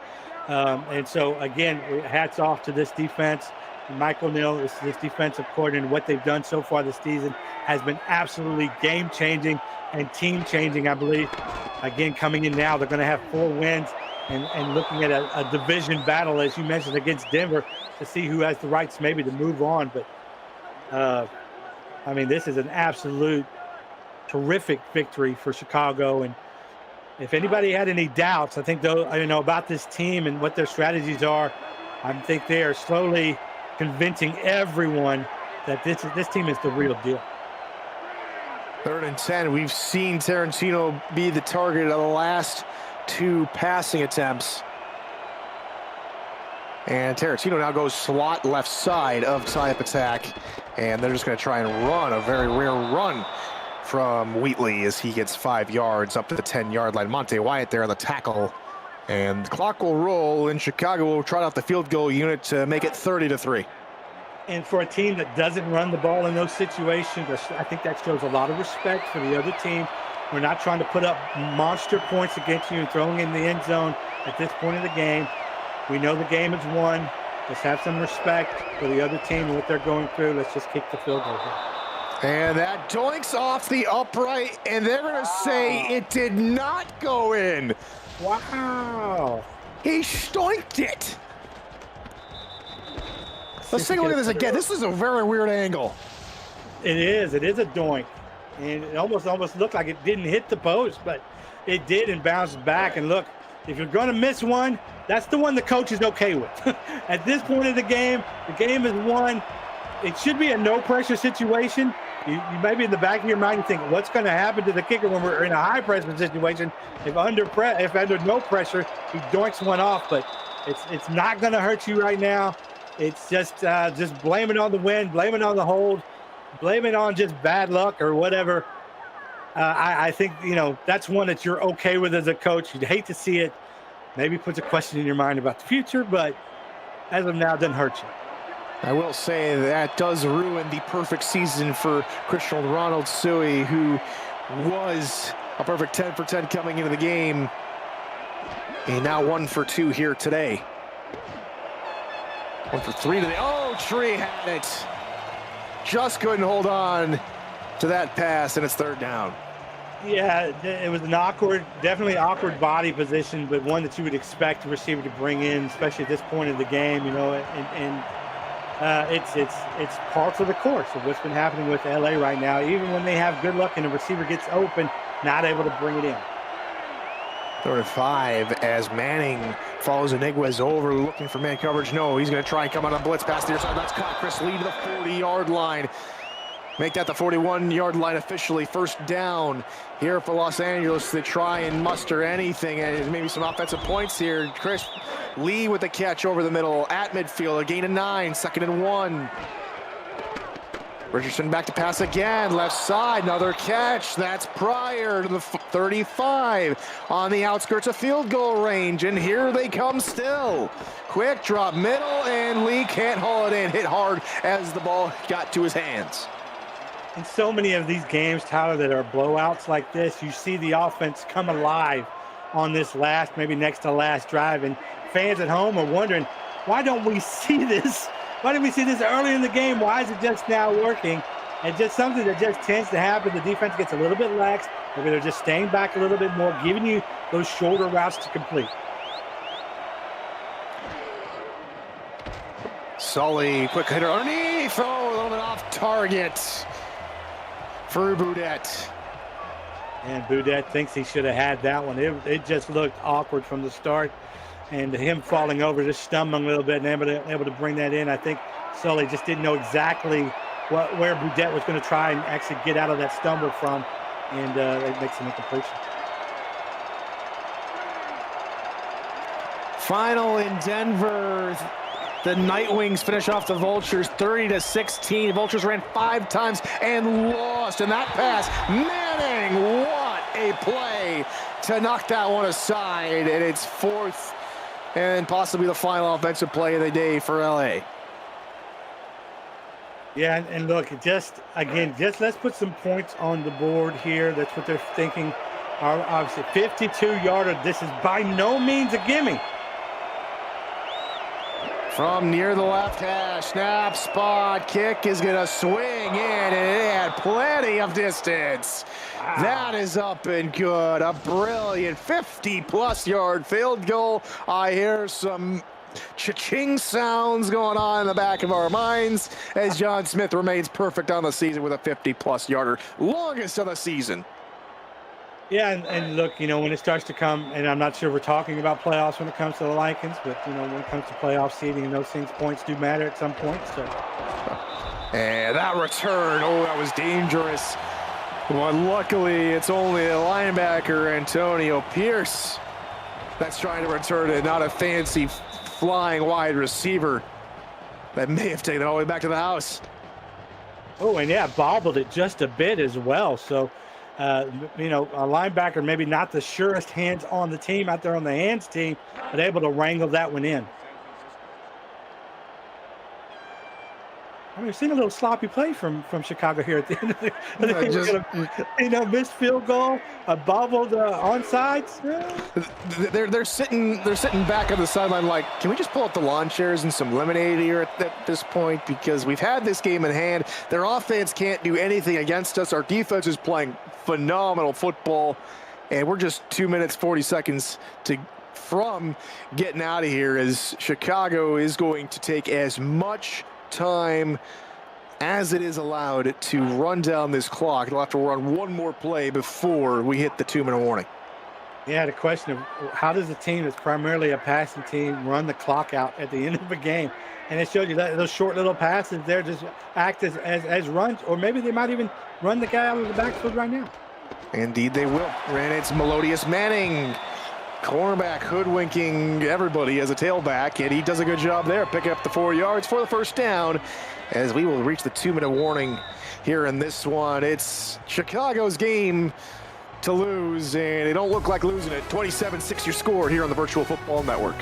Speaker 2: And so, again, hats off to this defense. Mike O'Neill, this defensive coordinator, what they've done so far this season has been absolutely game-changing and team-changing, I believe. Again, coming in now, they're going to have 4 wins and looking at a division battle, as you mentioned, against Denver to see who has the rights maybe to move on. But, I mean, this is an absolute terrific victory for Chicago. And if anybody had any doubts, I think, about this team and what their strategies are, I think they are slowly convincing everyone that this team is the real deal.
Speaker 1: 3rd and 10. We've seen Tarantino be the target of the last 2 passing attempts. And Tarantino now goes slot left side of type attack. And they're just going to try and run a very rare run from Wheatley as he gets 5 yards up to the 10-yard line. Monte Wyatt there on the tackle. And the clock will roll, and Chicago will trot out the field goal unit to make it 30-3.
Speaker 2: And for a team that doesn't run the ball in those situations, I think that shows a lot of respect for the other team. We're not trying to put up monster points against you and throwing in the end zone at this point of the game. We know the game is won. Let's have some respect for the other team and what they're going through. Let's just kick the field goal here.
Speaker 1: And that doinks off the upright, and they're going to say it did not go in.
Speaker 2: Wow.
Speaker 1: He stoinked it. Let's take a look at this again. This is a very weird angle.
Speaker 2: It is a doink. And it almost looked like it didn't hit the post, but it did and bounced back. And look, if you're going to miss one, that's the one the coach is okay with. At this point of the game is won. It should be a no-pressure situation. You may be in the back of your mind, you think, what's going to happen to the kicker when we're in a high-pressure situation? If under no pressure, he doinks one off, but it's not going to hurt you right now. It's just blame it on the wind, blame it on the hold, blame it on just bad luck or whatever. I think, that's one that you're okay with as a coach. You'd hate to see it. Maybe puts a question in your mind about the future, but as of now, it doesn't hurt you.
Speaker 1: I will say that does ruin the perfect season for Christian Ronald Suey, who was a perfect 10 for 10 coming into the game. And now 1 for 2 here today. 1 for 3 today. Oh, Tree had it. Just couldn't hold on to that pass, and it's 3rd down.
Speaker 2: Yeah, it was an definitely awkward body position, but one that you would expect a receiver to bring in, especially at this point of the game, it's part of the course of what's been happening with LA right now. Even when they have good luck and the receiver gets open, not able to bring it in.
Speaker 1: 3rd and 5 as Manning follows Iniguez over looking for man coverage. No, he's going to try and come out on blitz past the near side. That's caught. Chris Lee to the 40-yard line. Make that the 41-yard line officially. 1st down here for Los Angeles to try and muster anything and maybe some offensive points here. Chris Lee with the catch over the middle at midfield. A gain of 9, 2nd and 1. Richardson back to pass again, left side, another catch. That's Pryor to the 35 on the outskirts of field goal range, and here they come still. Quick drop middle, and Lee can't haul it in. Hit hard as the ball got to his hands.
Speaker 2: In so many of these games, Tyler, that are blowouts like this, you see the offense come alive on this last, maybe next to last drive, and fans at home are wondering, why don't we see this? Why didn't we see this early in the game? Why is it just now working? It's just something that just tends to happen. The defense gets a little bit lax. Maybe they're just staying back a little bit more, giving you those shorter routes to complete.
Speaker 1: Sully, quick hitter underneath. Oh, a little bit off target for Boudet.
Speaker 2: And Boudet thinks he should have had that one. It just looked awkward from the start. And him falling over, just stumbling a little bit and able to bring that in. I think Sully just didn't know exactly where Boudet was going to try and actually get out of that stumble from. And it makes an incompletion.
Speaker 1: Final in Denver. The Nightwings finish off the Vultures 30-16. Vultures ran 5 times and lost. And that pass, Manning, what a play to knock that one aside. And it's 4th and possibly the final offensive play of the day for LA.
Speaker 2: Yeah, and look, just let's put some points on the board here. That's what they're thinking. Obviously, 52-yarder. This is by no means a gimme.
Speaker 1: From near the left hash, snap, spot, kick is going to swing in, and it had plenty of distance. Wow. That is up and good. A brilliant 50-plus yard field goal. I hear some cha-ching sounds going on in the back of our minds as John Smith remains perfect on the season with a 50-plus yarder, longest of the season.
Speaker 2: Yeah, and look, when it starts to come, and I'm not sure we're talking about playoffs when it comes to the Lycans, but, when it comes to playoff seeding and those things, points do matter at some point. So.
Speaker 1: And that return, that was dangerous. Well, luckily, it's only a linebacker, Antonio Pierce, that's trying to return it, not a fancy flying wide receiver that may have taken it all the way back to the house.
Speaker 2: Oh, and yeah, bobbled it just a bit as well. So, a linebacker, maybe not the surest hands on the team out there on the hands team, but able to wrangle that one in. We've seen a little sloppy play from Chicago here at the end of the missed field goal, a bobbled onsides.
Speaker 1: They're sitting back on the sideline like, can we just pull up the lawn chairs and some lemonade here at this point? Because we've had this game in hand. Their offense can't do anything against us. Our defense is playing phenomenal football, and we're just 2 minutes 40 seconds from getting out of here, as Chicago is going to take as much time as it is allowed to run down this clock. They'll have to run one more play before we hit the 2-minute warning.
Speaker 2: Yeah, the question of how does a team that's primarily a passing team run the clock out at the end of a game? And it showed you that those short little passes there just act as runs, or maybe they might even run the guy out of the backfield right now. Indeed they will. And it's Melodious Manning, cornerback, hoodwinking everybody as a tailback, and he does a good job there, picking up the 4 yards for the first down, as we will reach the 2-minute warning here in this one. It's Chicago's game to lose, and they don't look like losing it. 27-6 your score here on the Virtual Football Network.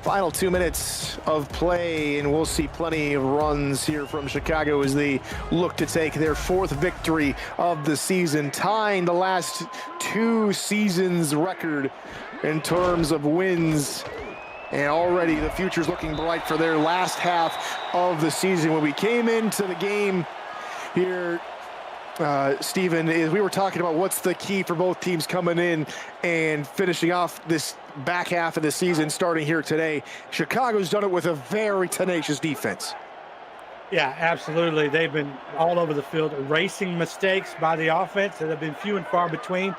Speaker 2: Final 2 minutes of play, and we'll see plenty of runs here from Chicago as they look to take their 4th victory of the season, tying the last 2 seasons record in terms of wins. And already the future's looking bright for their last half of the season. When we came into the game here, Stephen, we were talking about what's the key for both teams coming in and finishing off this back half of the season starting here today. Chicago's done it with a very tenacious defense. Yeah, absolutely. They've been all over the field, erasing mistakes by the offense that have been few and far between.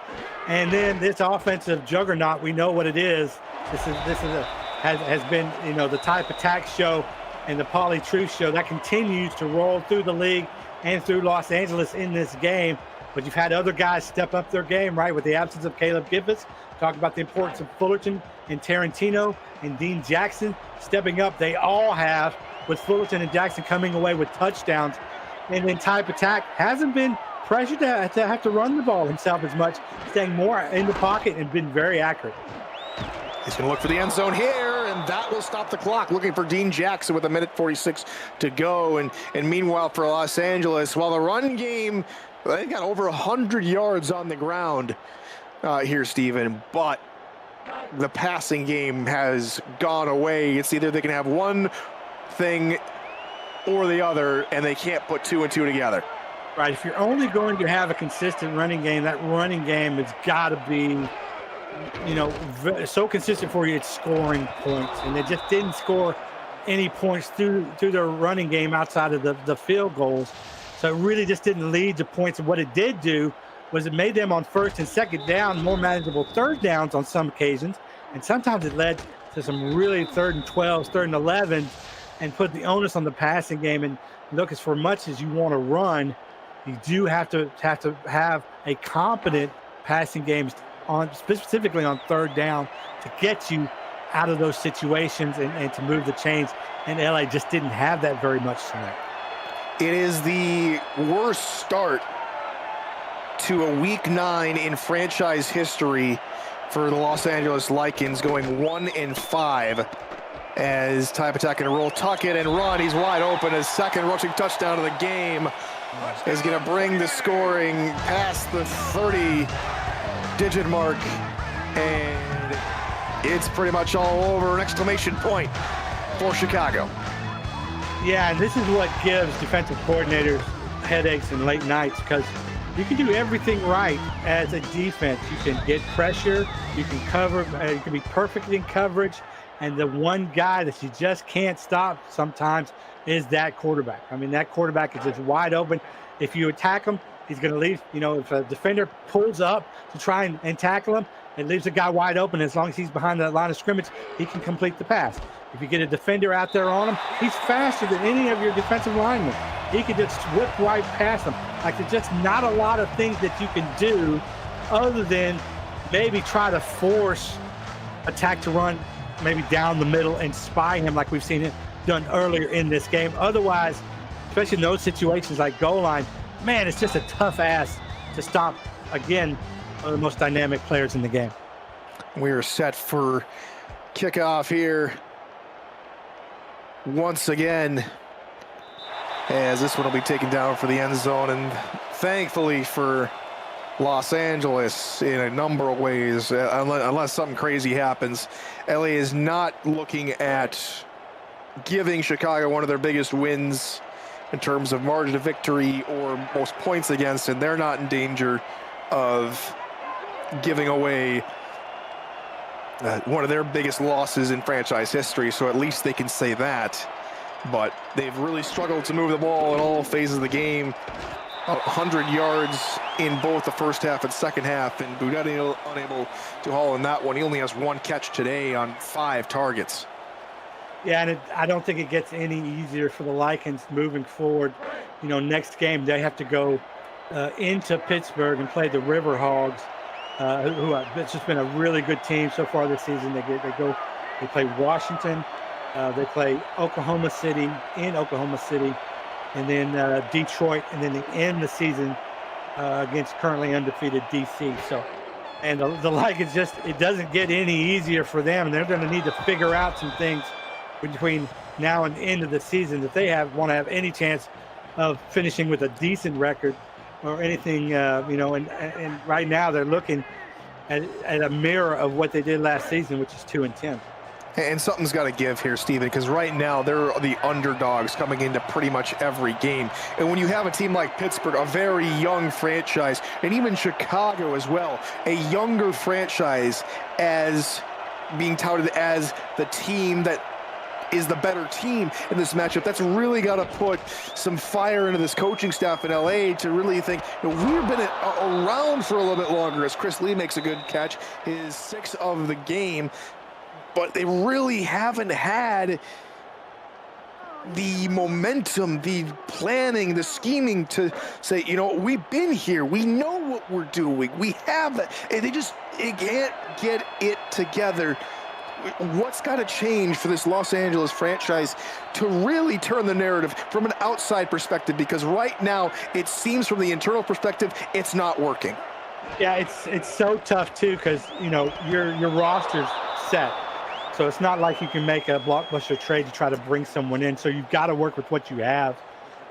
Speaker 2: And then this offensive juggernaut, we know what it is. Has been, the type attack show and the Pauly Truth show that continues to roll through the league and through Los Angeles in this game. But you've had other guys step up their game, right, with the absence of Caleb Gibbons. Talk about the importance of Fullerton and Tarantino and Dean Jackson stepping up. They all have with Fullerton and Jackson coming away with touchdowns. And then Ty Patak hasn't been pressured to have to run the ball himself as much, staying more in the pocket and been very accurate.
Speaker 1: He's going to look for the end zone here, and that will stop the clock. Looking for Dean Jackson with 1:46 to go. And meanwhile for Los Angeles, while the run game, they got over 100 yards on the ground here, Steven, but the passing game has gone away. It's either they can have one thing or the other, and they can't put 2 and 2 together.
Speaker 2: Right, if you're only going to have a consistent running game, that running game has got to be, so consistent for you, it's scoring points. And they just didn't score any points through their running game outside of the field goals. So it really just didn't lead to points. And what it did do was it made them on first and second down more manageable third downs on some occasions. And sometimes it led to some really 3rd and 12s, 3rd and 11s, and put the onus on the passing game. And look, as for much as you want to run, you do have to have a competent passing game specifically on 3rd down to get you out of those situations and to move the chains. And LA just didn't have that very much tonight.
Speaker 1: It is the worst start to a week 9 in franchise history for the Los Angeles Lycans, going 1-5 as Ty Patak can roll, tuck it, and run. He's wide open. His second rushing touchdown of the game is going to bring the scoring past the 30-digit mark, and it's pretty much all over. An exclamation point for Chicago.
Speaker 2: Yeah, and this is what gives defensive coordinators headaches and late nights, because you can do everything right as a defense. You can get pressure, you can cover, you can be perfect in coverage, and the one guy that you just can't stop sometimes is that quarterback. I mean, that quarterback is just wide open. If you attack him, he's going to leave. If a defender pulls up to try and tackle him, it leaves a guy wide open. As long as he's behind the line of scrimmage, he can complete the pass. If you get a defender out there on him, he's faster than any of your defensive linemen. He can just whip right past them. Like, there's just not a lot of things that you can do other than maybe try to force attack to run maybe down the middle and spy him like we've seen it done earlier in this game. Otherwise, especially in those situations like goal line, man, it's just a tough ass to stop, again, one of the most dynamic players in the game.
Speaker 1: We are set for kickoff here once again, as this one will be taken down for the end zone. And thankfully for Los Angeles, in a number of ways, unless something crazy happens, LA is not looking at giving Chicago one of their biggest wins in terms of margin of victory or most points against, and they're not in danger of giving away one of their biggest losses in franchise history, so at least they can say that. But they've really struggled to move the ball in all phases of the game. 100 yards in both the first half and second half, and Boudetti unable to haul in that one. He only has 1 catch today on 5 targets.
Speaker 2: Yeah, and I don't think it gets any easier for the Lycans moving forward. Next game they have to go into Pittsburgh and play the River Hogs, who it's just been a really good team so far this season. They play Washington, they play Oklahoma City in Oklahoma City, and then Detroit, and then they end the season against currently undefeated DC. So, and the Lycans it doesn't get any easier for them, and they're going to need to figure out some things between now and the end of the season if they want to have any chance of finishing with a decent record or anything, and right now they're looking at a mirror of what they did last season, which is 2-10.
Speaker 1: And something's got to give here, Steven, because right now they're the underdogs coming into pretty much every game. And when you have a team like Pittsburgh, a very young franchise, and even Chicago as well, a younger franchise, as being touted as the team that is the better team in this matchup, that's really got to put some fire into this coaching staff in LA to really think, we've been around for a little bit longer, as Chris Lee makes a good catch, his 6th of the game, but they really haven't had the momentum, the planning, the scheming to say, we've been here, we know what we're doing, we have that, and they can't get it together what's got to change for this Los Angeles franchise to really turn the narrative from an outside perspective? Because right now, it seems from the internal perspective, it's not working.
Speaker 2: Yeah, it's so tough too, because your roster's set, so it's not like you can make a blockbuster trade to try to bring someone in. So you've got to work with what you have,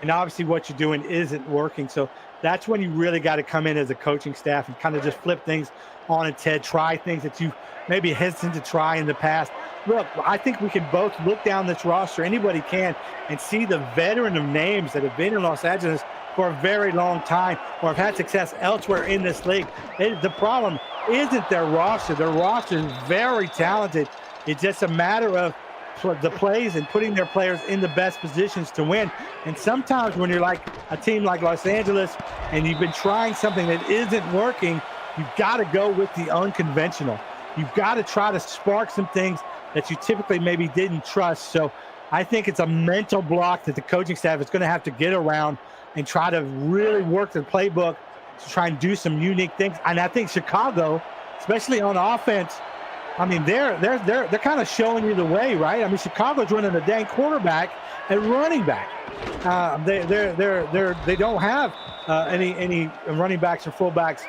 Speaker 2: and obviously what you're doing isn't working. So that's when you really got to come in as a coaching staff and kind of just flip things on its head, try things that you maybe hesitant to try in the past. Look, I think we can both look down this roster, anybody can, and see the veteran of names that have been in Los Angeles for a very long time or have had success elsewhere in this league. The problem isn't their roster. Their roster is very talented. It's just a matter of the plays and putting their players in the best positions to win. And sometimes when you're like a team like Los Angeles and you've been trying something that isn't working, you've got to go with the unconventional. You've got to try to spark some things that you typically maybe didn't trust. So I think it's a mental block that the coaching staff is going to have to get around and try to really work the playbook to try and do some unique things. And I think Chicago, especially on offense, I mean, they're kind of showing you the way, right? I mean, Chicago's running a dang quarterback and running back. They don't have any running backs or fullbacks,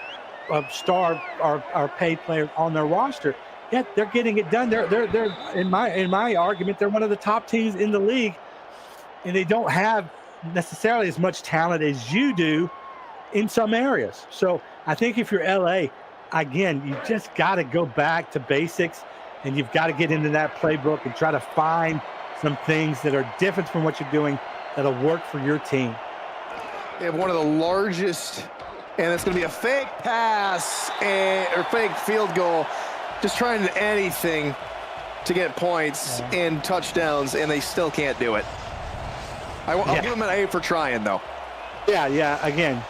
Speaker 2: star or paid players on their roster. Yet they're getting it done. They're in my argument, they're one of the top teams in the league, and they don't have necessarily as much talent as you do in some areas. So I think if you're LA, again, you just got to go back to basics, and you've got to get into that playbook and try to find some things that are different from what you're doing that'll work for your team.
Speaker 1: They have one of the largest, and it's going to be a fake pass or fake field goal, just trying to do anything to get points and touchdowns, and they still can't do it. I'll give them an A for trying, though.
Speaker 2: Yeah, again,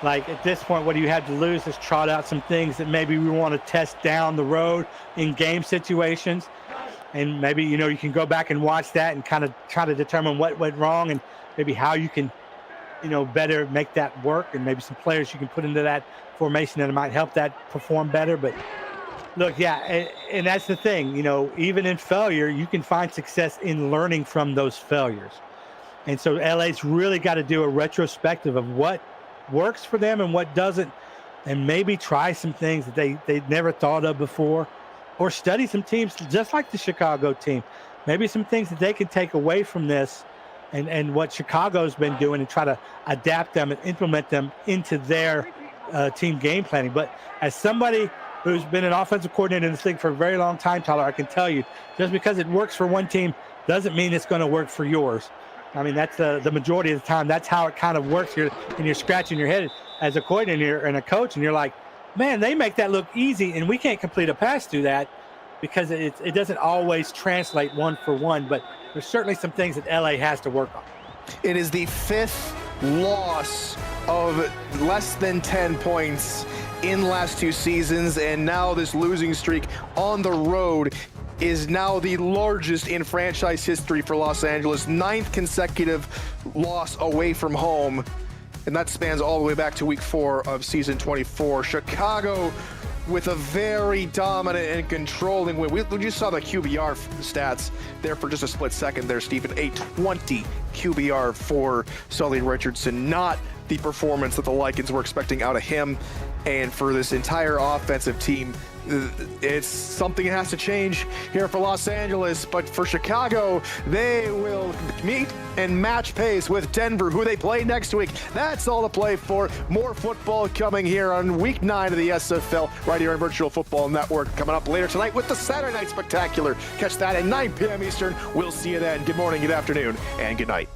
Speaker 2: like at this point, what you had to lose is trot out some things that maybe we want to test down the road in game situations. And maybe, you can go back and watch that and kind of try to determine what went wrong and maybe how you can, better make that work, and maybe some players you can put into that formation that might help that perform better. But look, and that's the thing, even in failure, you can find success in learning from those failures. And so LA's really got to do a retrospective of what works for them and what doesn't, and maybe try some things that they'd never thought of before, or study some teams just like the Chicago team. Maybe some things that they can take away from this and what Chicago's been doing, and try to adapt them and implement them into their team game planning. But as somebody who's been an offensive coordinator in this league for a very long time, Tyler, I can tell you, just because it works for one team doesn't mean it's going to work for yours. I mean, that's the majority of the time. That's how it kind of works here, and you're scratching your head as a coordinator and a coach, and you're like, man, they make that look easy, and we can't complete a pass through that, because it doesn't always translate one for one. But there's certainly some things that LA has to work on.
Speaker 1: It is the 5th loss of less than 10 points in the last 2 seasons, and now this losing streak on the road is now the largest in franchise history for Los Angeles. 9th consecutive loss away from home, and that spans all the way back to week 4 of season 24. Chicago with a very dominant and controlling win. We just saw the QBR stats there for just a split second there, Stephen. A 20 QBR for Sully Richardson. Not the performance that the Lycans were expecting out of him. And for this entire offensive team, it's something that has to change here for Los Angeles. But for Chicago, they will meet and match pace with Denver, who they play next week. That's all to play for. More football coming here on week 9 of the SFL right here on Virtual Football Network. Coming up later tonight with the Saturday Night Spectacular. Catch that at 9 p.m. Eastern. We'll see you then. Good morning, good afternoon, and good night.